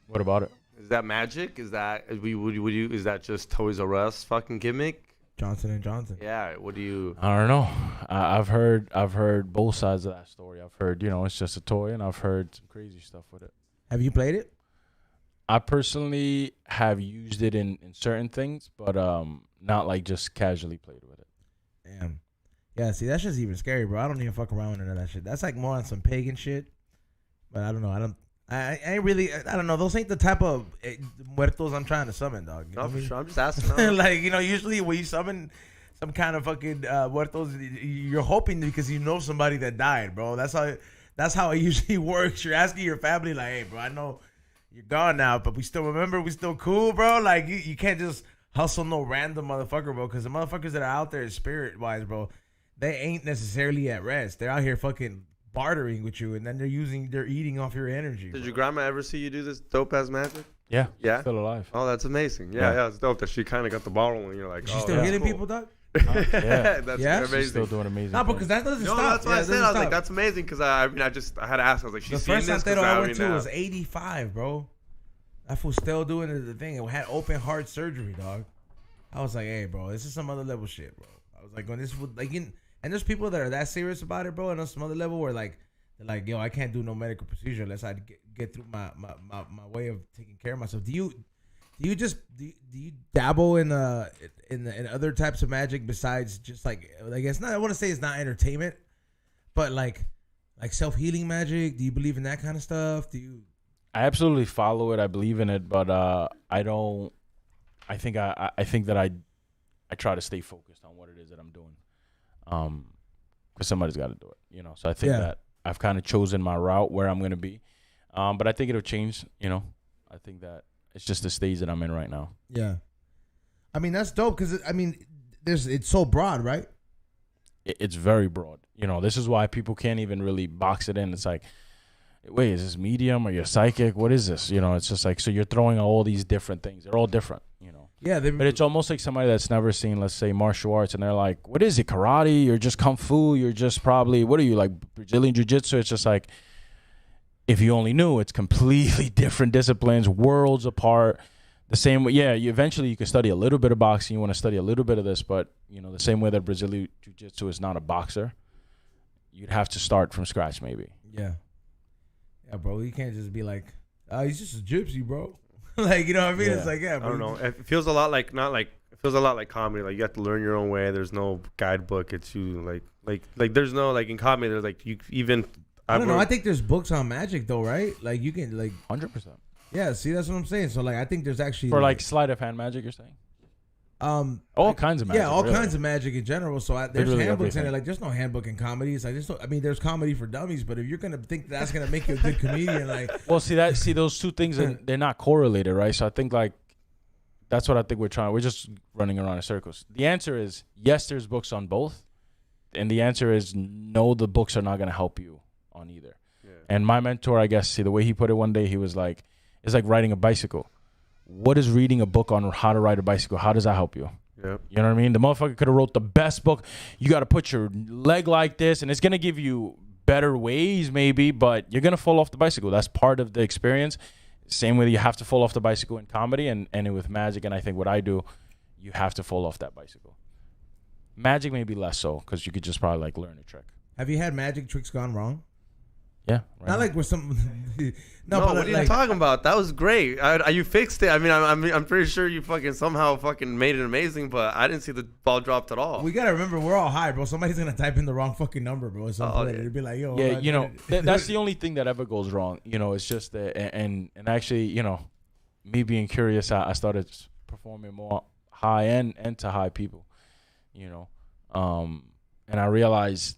What about it?
Is that magic? Is that is that just Toys R Us fucking gimmick?
Johnson & Johnson.
Yeah. What do you?
I don't know. I've heard both sides of that story. I've heard it's just a toy, and I've heard some crazy stuff with it.
Have you played it?
I personally have used it in certain things, but not like just casually played with it.
Damn. Yeah. See, that's just even scary, bro. I don't even fuck around with none of that shit. That's like more on some pagan shit. But I don't know. I ain't really. I don't know. Those ain't the type of muertos I'm trying to summon, dog. You know
for sure. I'm just asking.
Like, usually when you summon some kind of fucking muertos, you're hoping because you know somebody that died, bro. That's how it usually works. You're asking your family, like, hey, bro, I know you're gone now, but we still remember. We still cool, bro. Like, you can't just hustle no random motherfucker, bro. Because the motherfuckers that are out there spirit wise, bro, they ain't necessarily at rest. They're out here fucking bartering with you, and then they're eating off your energy.
Did your grandma ever see you do this dope ass magic?
Yeah.
Yeah.
Still alive.
Oh, that's amazing. Yeah, it's dope that she kind of got the ball rolling. You're like,
she's still hitting people, dog.
Yeah,
that's
amazing.
She's still doing amazing.
No, because that doesn't stop.
That's why I said. I was
stop.
like, that's amazing. Because I had to ask. I was like, she's seen this.
The first Santero I went to was 85, bro. That fool still doing the thing. It had open heart surgery, dog. I was like, hey, bro, this is some other level shit, bro. I was like, when this would like, and there's people that are that serious about it, bro. And on some other level where like, they're like, yo, I can't do no medical procedure unless I get through my way of taking care of myself. Do you dabble in other types of magic besides just like it's not, I want to say it's not entertainment, but like self-healing magic? Do you believe in that kind of stuff?
I absolutely follow it. I believe in it, but I don't. I think that I try to stay focused on what it is that I'm doing, because somebody's got to do it, So I think that I've kind of chosen my route where I'm going to be, but I think it'll change. I think that it's just the stage that I'm in right now.
Yeah, I mean that's dope because it's so broad, right?
It's very broad. This is why people can't even really box it in. It's like, wait, is this medium or you're psychic? What is this? It's just like, so you're throwing out all these different things. They're all different,
Yeah,
but it's almost like somebody that's never seen, let's say, martial arts, and they're like, what is it, karate? You're just kung fu? You're just probably, what are you, like Brazilian jiu-jitsu? It's just like, if you only knew, it's completely different disciplines, worlds apart. The same way, eventually you can study a little bit of boxing. You want to study a little bit of this, but, the same way that Brazilian jiu-jitsu is not a boxer, you'd have to start from scratch maybe.
Yeah. Yeah, bro, you can't just be like, he's just a gypsy, bro. Like, you know what I mean?
Yeah.
It's like, yeah, bro.
I don't know. It feels a lot like, not like, it feels a lot like comedy. Like you have to learn your own way. There's no guidebook. It's you like there's no like in comedy. There's like you even.
I don't know. I think there's books on magic though, right? Like you can like
100%.
Yeah, see, that's what I'm saying. So like, I think there's actually
for like sleight of hand magic. You're saying all kinds of magic.
Yeah, all kinds of magic in general. So there's
Literally
handbooks in
everything.
it. Like there's no handbook in comedies. I mean, there's comedy for dummies, but if you're gonna think that's gonna make you a good comedian, like,
well, see those two things, they're not correlated, right? So I think like that's what I think we're just running around in circles. The answer is yes, there's books on both, and the answer is no, the books are not gonna help you on either. Yeah. And my mentor, I guess, see the way he put it one day, he was like, it's like riding a bicycle. What is reading a book on how to ride a bicycle? How does that help you?
Yep.
You know what I mean? The motherfucker could have wrote the best book. You got to put your leg like this, and it's going to give you better ways maybe, but you're going to fall off the bicycle. That's part of the experience. Same way you have to fall off the bicycle in comedy and with magic, and I think what I do, you have to fall off that bicycle. Magic maybe less so, because you could just probably like learn a trick.
Have you had magic tricks gone wrong?
Yeah. Right
Not like with some...
No, what are you talking about? That was great. You fixed it. I mean, I'm pretty sure you somehow made it amazing, but I didn't see the ball dropped at all.
We gotta remember, we're all high, bro. Somebody's gonna type in the wrong fucking number, bro. It'd be like, yo.
Yeah, you know, that's the only thing that ever goes wrong. You know, it's just that, and actually, you know, me being curious, I started performing more high end and to high people. You know, and I realized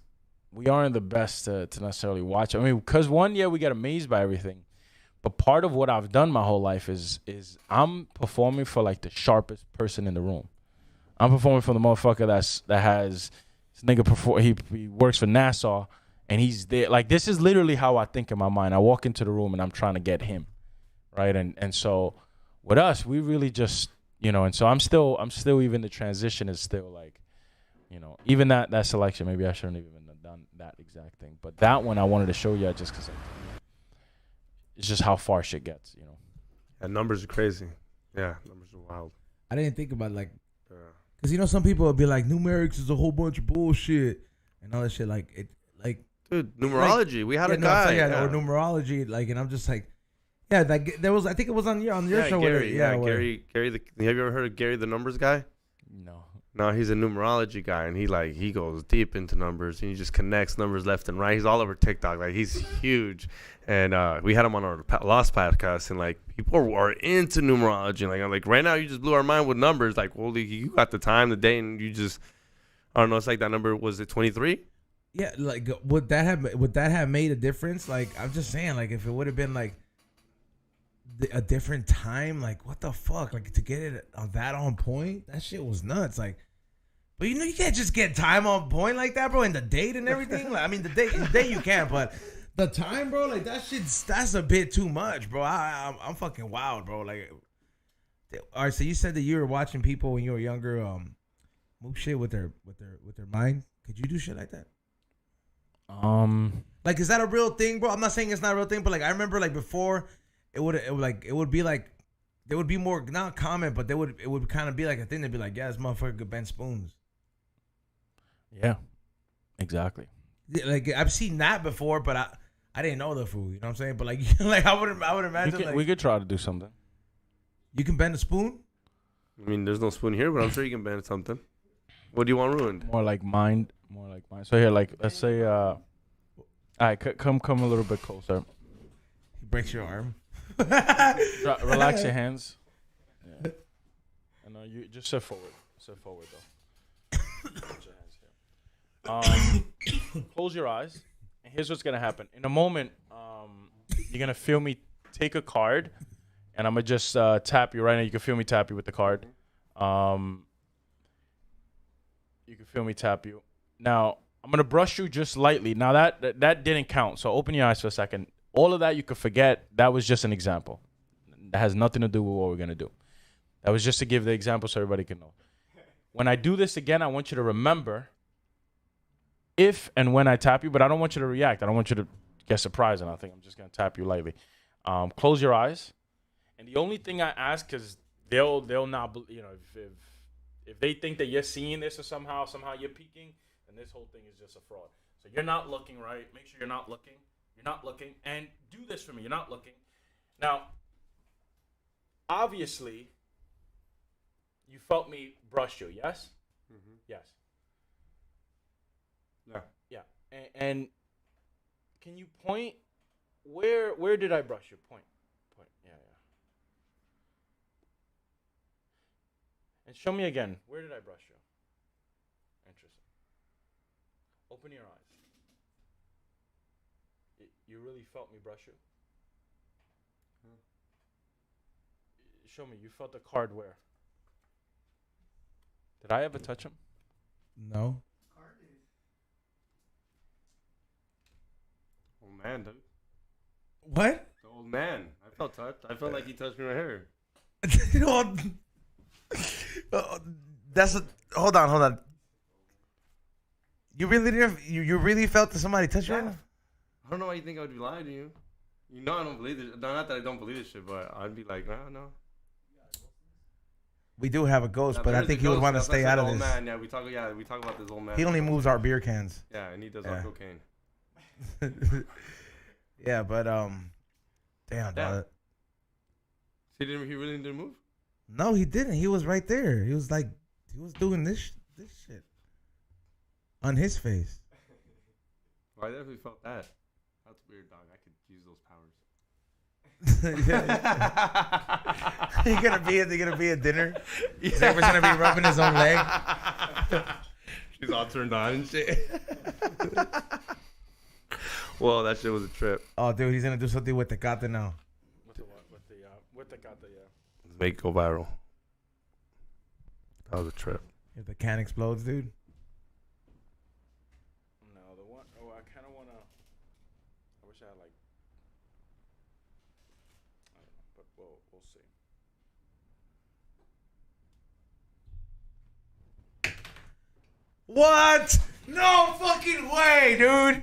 we aren't the best to necessarily watch. I mean, because we get amazed by everything. But part of what I've done my whole life is I'm performing for like the sharpest person in the room. I'm performing for the motherfucker that has this nigga he works for NASA and he's there. Like this is literally how I think in my mind. I walk into the room and I'm trying to get him, right? And so with us, we really just, you know. And so I'm still even the transition is still like, you know, even that selection. Maybe I shouldn't even have done that exact thing. But that one I wanted to show you just because. It's just how far shit gets, you know.
Yeah, numbers are crazy. Yeah, numbers are wild.
I didn't think about like, because you know some people would be like, numerics is a whole bunch of bullshit and all that shit. Like it, like
dude, numerology. Like, we had a guy,
or numerology. Like, and I'm just like, yeah, like there was. I think it was on your show.
Gary. Gary. Have you ever heard of Gary the Numbers Guy? No, he's a numerology guy, and he goes deep into numbers, and he just connects numbers left and right. He's all over TikTok, like he's huge. And we had him on our last podcast, and like people are into numerology. And like right now, you just blew our mind with numbers. Like, holy, you got the time, the day, and you just, I don't know. It's like that number, was it 23?
Yeah, like would that have made a difference? Like I'm just saying, like if it would have been like a different time, like what the fuck, like to get it on that on point, that shit was nuts. Like, but you know you can't just get time on point like that, bro, and the date and everything. Like, I mean the date you can, but the time, bro, like that's a bit too much, bro. I'm fucking wild, bro. Like, all right, so you said that you were watching people when you were younger move shit with their mind. Could you do shit like that? Like, is that a real thing, bro? I'm not saying it's not a real thing, but like I remember like before. It would be like there would be more, not common, but it would kind of be like a thing. They'd be like, yeah, this motherfucker could bend spoons.
Yeah, exactly.
Like I've seen that before, but I didn't know the food. You know what I'm saying? But like like I would imagine
we could try to do something.
You can bend a spoon.
I mean, there's no spoon here, but I'm sure you can bend something. What do you want ruined?
More like mind. So here, like let's say, all right, come a little bit closer.
He breaks your arm.
Relax your hands. Yeah. And you just sit forward. Sit forward though. Put your hands here. Close your eyes. And here's what's gonna happen. In a moment, you're gonna feel me take a card, and I'm gonna just tap you right now. You can feel me tap you with the card. You can feel me tap you. Now I'm gonna brush you just lightly. Now that didn't count. So open your eyes for a second. All of that you could forget. That was just an example. That has nothing to do with what we're going to do. That was just to give the example so everybody can know. When I do this again, I want you to remember if and when I tap you, but I don't want you to react. I don't want you to get surprised, and I think I'm just going to tap you lightly. Close your eyes. And the only thing I ask, because they'll not, you know, if they think that you're seeing this or somehow you're peeking, then this whole thing is just a fraud. So you're not looking, right? Make sure you're not looking. You're not looking. And do this for me. You're not looking. Now, obviously, You felt me brush you, yes?
Mm-hmm.
Yes.
Yeah.
Yeah. And can you point where did I brush you? Point. Yeah. And show me again. Where did I brush you? Interesting. Open your eyes. You really felt me brush you? Show me. You felt the card where? Did I ever touch him?
No.
Old man, dude.
What?
The old man. I felt touched. I felt like he touched me right here.
Hold on. You really didn't? You really felt that somebody touched you?
I don't know why you think I would be lying to you. You know I don't believe this. No, not that I don't believe this shit, but I'd be like, no.
We do have a ghost, but I think he would want to stay out of this.
Man. Yeah, we talk about this old man.
He only moves our beer cans.
Yeah, and he does our cocaine.
Yeah, but damn.
Yeah. He really didn't move?
No, he didn't. He was right there. He was doing this shit on his face.
Well, I definitely felt that. That's weird, dog. I could use those powers.
You're gonna be at dinner. He's never gonna be rubbing his own leg.
She's all turned on and shit. Well, that shit was a trip.
Oh, dude, he's gonna do something with Tecate now.
With the Tecate, yeah.
Let's make it go viral. That was a trip.
If the can explodes, dude.
No, the one. Oh, I kind of wanna. I wish I had like. I don't know, but we'll see.
What? No fucking way, dude.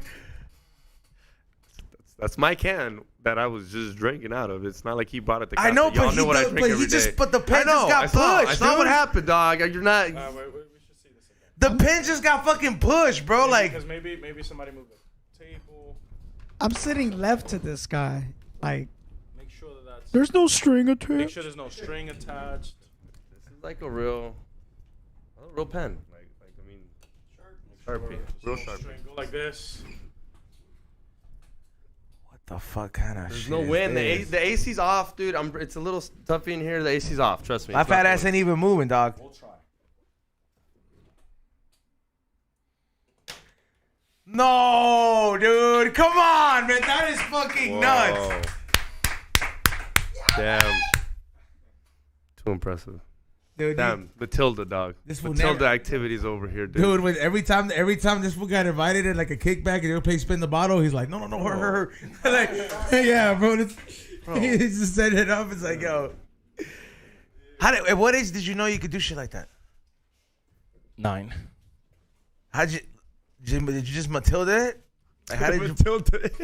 That's my can that I was just drinking out of. It's not like he bought it.
I know,
Y'all
but
know what I drink every day.
But the pen just got pushed.
I saw what
dude.
happened, dog. You're not.
We should see this again.
The pen just got fucking pushed, bro.
Because maybe somebody moved the table.
I'm sitting left to this guy. Like,
Make sure that's.
there's no string attached.
Make sure there's no string attached.
This is like a real pen. Like I mean, Sharpie, real Sharpie.
String. Go like this.
What the fuck kind of
There's
shit?
no wind. The AC's off, dude. It's a little stuffy in here. The AC's off. Trust me.
My fat ass ain't even moving, dog.
We'll try.
No, dude. Come on, man. That is fucking nuts.
Damn. Too impressive.
Dude,
Damn. Matilda, dog.
This will
Matilda
never-
activities over here, dude.
Dude, when every time this fool got invited in like a kickback and he'll play spin the bottle, he's like, no, her. Like, yeah, bro. He just set it up. It's like, yo. At what age did you know you could do shit like that?
9.
Did you just Matilda it? Like, how did you?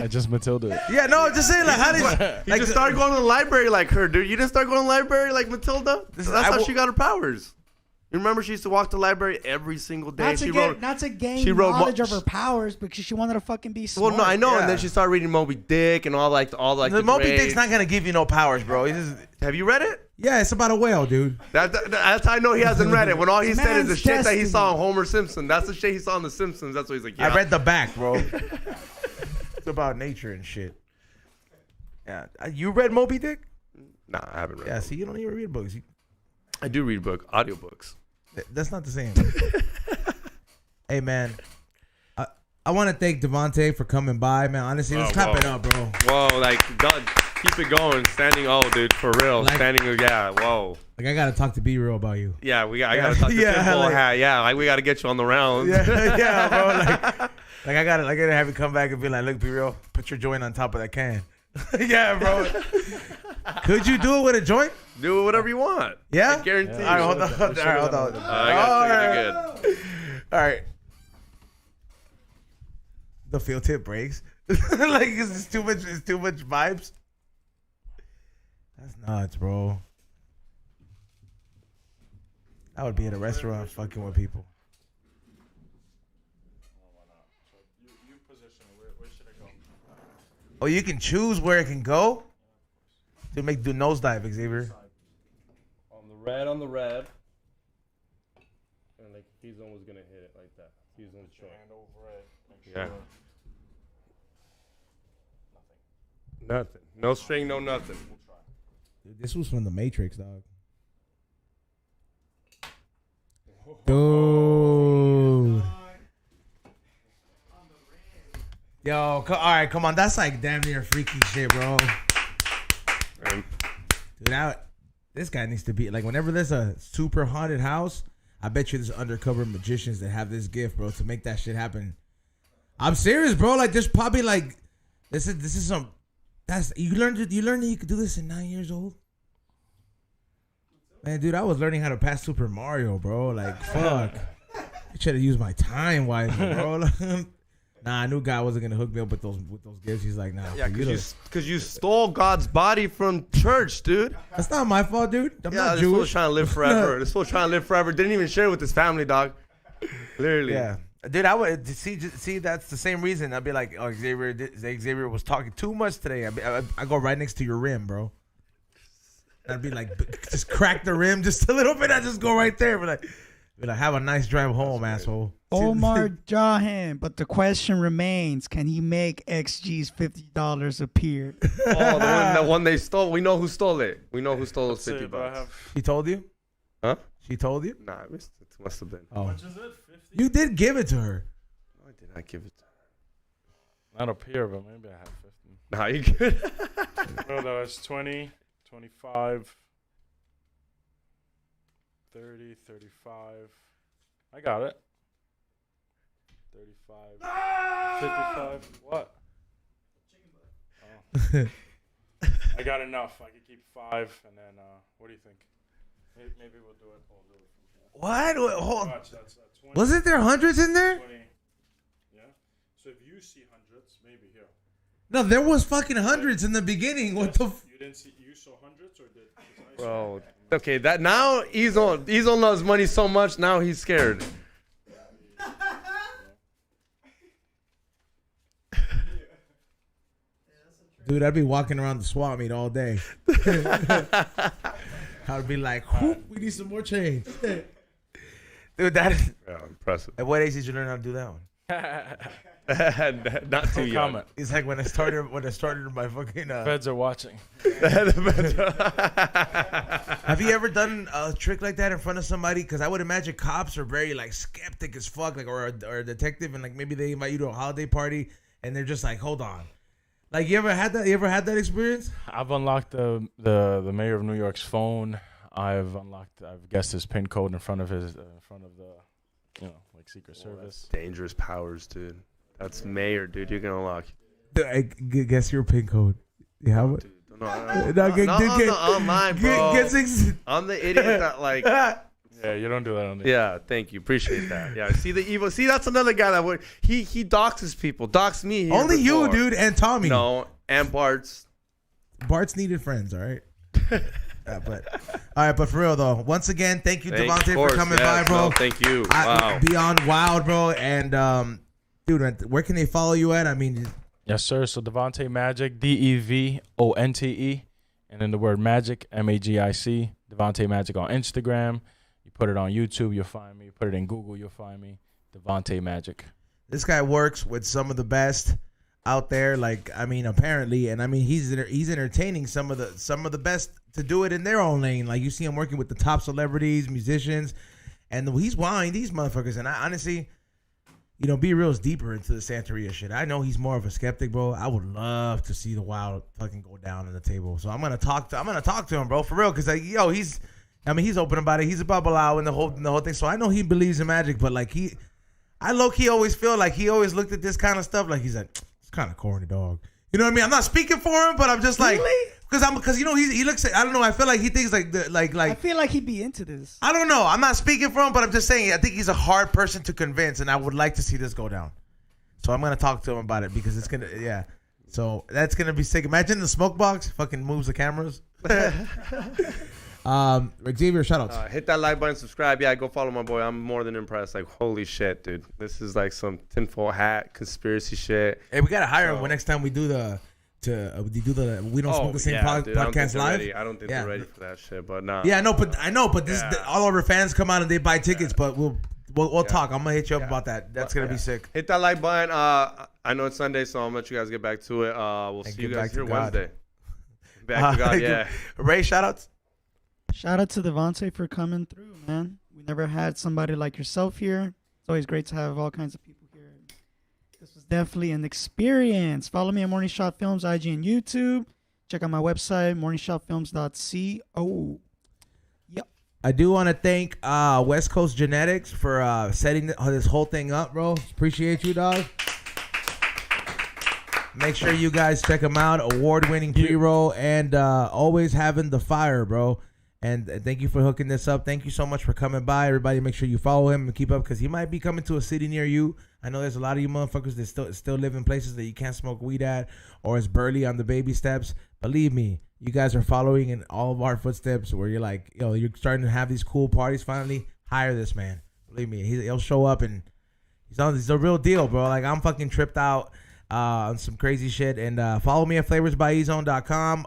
I just Matilda it.
Yeah, no, I'm just saying, like, how did
You just started going to the library like her, dude. You didn't start going to the library like Matilda? That's how she got her powers. You remember she used to walk to the library every single day.
Not to gain knowledge of her powers, because she wanted to fucking be smart.
Well, no, I know.
Yeah.
And then she started reading Moby Dick and all the
Moby
grades.
Dick's not gonna give you no powers, bro.
Have you read it?
Yeah, it's about a whale, dude.
That's how I know he hasn't read it. When all he said is the
Man's
shit that he
destiny.
saw on Homer Simpson. That's the shit he saw on The Simpsons. That's what he's like, yeah.
I read the back, bro. It's about nature and shit. Yeah, you read Moby Dick?
Nah, I haven't read
Yeah,
it.
see, you don't even read books.
I do read audiobooks.
That's not the same. Hey, man. I want to thank Devonte for coming by, man. Honestly, let's clap it up, bro.
Whoa, like, keep it going. Standing, dude, for real.
Like-
Standing, yeah, whoa.
Like, I got to talk to B-Real about you.
Yeah, I got to talk to
Yeah,
Pitbull.
like-
We got to get you on the rounds.
Yeah, bro. Like I gotta have you come back and be like, look, B-Real, put your joint on top of that can. Yeah, bro. Could you do it with a joint?
Do whatever you want.
Yeah?
I guarantee you.
All right, hold on. Hold on.
I got you. Good.
All right. The field tip breaks. Like, it's too much vibes. That's nuts, bro. I would be at a restaurant fucking with people.
You position it. Where should I go?
Oh, you can choose where it can go? Do nosedive, Xavier.
On the red. T-Zone was gonna hit it like that. T-Zone's short.
Hand over it. Make
Yeah.
sure.
Nothing. No string, no nothing.
We'll try.
Dude, this was from the Matrix, dog. Dude. Yo, all right, come on. That's like damn near freaky shit, bro.
And
Dude, this guy needs to be like, whenever there's a super haunted house, I bet you there's undercover magicians that have this gift, bro, to make that shit happen. I'm serious, bro. Like, there's probably like, this is some. That's you learned that you could do this at 9 years old. Man, dude, I was learning how to pass Super Mario, bro. Like, fuck. I should have used my time wisely, bro. Nah, I knew God wasn't gonna hook me up with those gifts. He's like, nah.
yeah, because you stole God's body from church, dude.
That's not my fault, dude. I'm not
This fool
Jewish.
was trying to live forever. This fool was trying to live forever. Didn't even share with his family, dog. Literally.
Yeah, dude, I would see. That's the same reason. I'd be like, oh, Xavier was talking too much today. I go right next to your rim, bro. I'd be like, just crack the rim just a little bit. I just go right there. Be like, have a nice drive home, asshole.
Omar Jahan, but the question remains: can he make XG's $50 appear?
Oh, the one they stole. We know who stole it. We know who stole those $50.
She told you?
Huh?
She told you?
Nah, it must have been.
Oh,
How much is it? 50?
you did give it to her.
No, I did not give it to
Not up here, but maybe I have 50.
her. Nah, you good?
No, that was 20, 25, 30, 35. I got it. 35, 55. What? Oh. I got enough. I could keep 5, and then what do you think? Maybe we'll do it. We'll do it from here.
What? Hold.
Watch, that's 20.
Wasn't there hundreds in there?
20. Yeah. So if you see hundreds, maybe here.
No, there was fucking hundreds in the beginning. What the?
You didn't see? You saw hundreds or did?
Bro. Okay, that now Izon loves money so much. Now he's scared.
Dude, I'd be walking around the swap meet all day. I'd be like, we need some more change. Dude, that is.
Yeah, impressive.
At what age did you learn how to do that one?
Not too young.
Comment.
It's like when I started my fucking.
Feds are watching.
Have you ever done a trick like that in front of somebody? Because I would imagine cops are very like skeptic as fuck, like or a detective, and like maybe they invite you to a holiday party, and they're just like, hold on. Like you ever had that? You ever had that experience?
I've unlocked the mayor of New York's phone. I've guessed his PIN code in front of the like Secret Service.
Dangerous powers, dude. That's mayor, dude. You're gonna unlock.
I guess your PIN code. You have it?
Online, bro. I'm the idiot that like.
Yeah, you don't do that on the.
Yeah, thank you. Appreciate that. Yeah, see the evil. See, that's another guy that would he doxes people. Dox me. Here
Only
before.
you, dude, and Tommy.
No, and Bart's.
Bart's needed friends. All right. All right, but for real though, once again, thank you, Devonte, for coming by, bro.
No, thank you. Wow.
Beyond wild, bro. And dude, where can they follow you at? I mean,
Yes, sir. So Devonte Magic, DEVONTE, and then the word magic, MAGIC. Devonte Magic on Instagram. You put it on YouTube, you'll find me. You put it in Google, you'll find me. Devonte Magic.
this guy works with some of the best out there. Like, I mean, apparently, and I mean, he's entertaining some of the best to do it in their own lane. Like, you see him working with the top celebrities, musicians, and he's wowing these motherfuckers. And I honestly, you know, Be Real's deeper into the Santeria shit. I know he's more of a skeptic, bro. I would love to see the wild fucking go down on the table. So I'm gonna talk to him, bro, for real, because he's open about it. He's about Bilal and the whole thing. So I know he believes in magic, but like I low-key always feel like he always looked at this kind of stuff like he's like, it's kind of corny, dog. You know what I mean? I'm not speaking for him, but I'm just like, because you know he looks at, I don't know, I feel like he thinks like
I feel like he'd be into this.
I don't know. I'm not speaking for him, but I'm just saying I think he's a hard person to convince, and I would like to see this go down. So I'm gonna talk to him about it because it's gonna, yeah. So that's gonna be sick. Imagine the smoke box fucking moves the cameras. Xavier, shoutouts.
Hit that like button, subscribe. Yeah, go follow my boy. I'm more than impressed. Like, holy shit, dude. This is like some tinfoil hat conspiracy shit.
Hey, we gotta hire him when next time we do the we don't smoke the same podcast live.
I don't think they're ready for that shit, but nah.
Yeah, I know, but this all of our fans come out and they buy tickets, but we'll we'll talk. I'm gonna hit you up about that. That's gonna be sick.
Hit that like button. I know it's Sunday, so I'm gonna let you guys get back to it. We'll see you guys here Wednesday. Back to God, yeah.
Ray, shoutouts.
Shout out to Devonte for coming through, man. We never had somebody like yourself here. It's always great to have all kinds of people here. This was definitely an experience. Follow me at Morning Shot Films, IG and YouTube. Check out my website, morningshotfilms.co. Yep.
I do want to thank West Coast Genetics for setting this whole thing up, bro. Appreciate you, dog. Make sure you guys check them out. Award-winning pre-roll and always having the fire, bro. And thank you for hooking this up. Thank you so much for coming by. Everybody, make sure you follow him and keep up because he might be coming to a city near you. I know there's a lot of you motherfuckers that still live in places that you can't smoke weed at or is burly on the baby steps. Believe me, you guys are following in all of our footsteps where you're like, yo, you're starting to have these cool parties finally. Hire this man. Believe me, he'll show up and he's a real deal, bro. Like, I'm fucking tripped out on some crazy shit. And follow me at flavorsbyezone.com.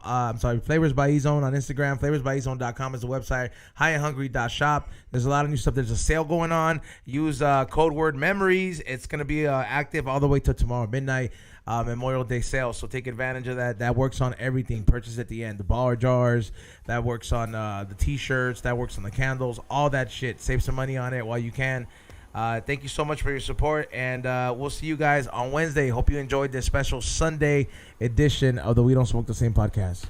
Flavors by Ezone on Instagram. Flavorsbyezone.com is the website. Highandhungry.shop. There's a lot of new stuff. There's a sale going on. Use code word memories. It's going to be active all the way till tomorrow midnight. Memorial Day sale. So take advantage of that. That works on everything. Purchase at the end. The baller jars. That works on the t-shirts. That works on the candles. All that shit. Save some money on it while you can. Thank you so much for your support, and we'll see you guys on Wednesday. Hope you enjoyed this special Sunday edition of the We Don't Smoke the Same podcast.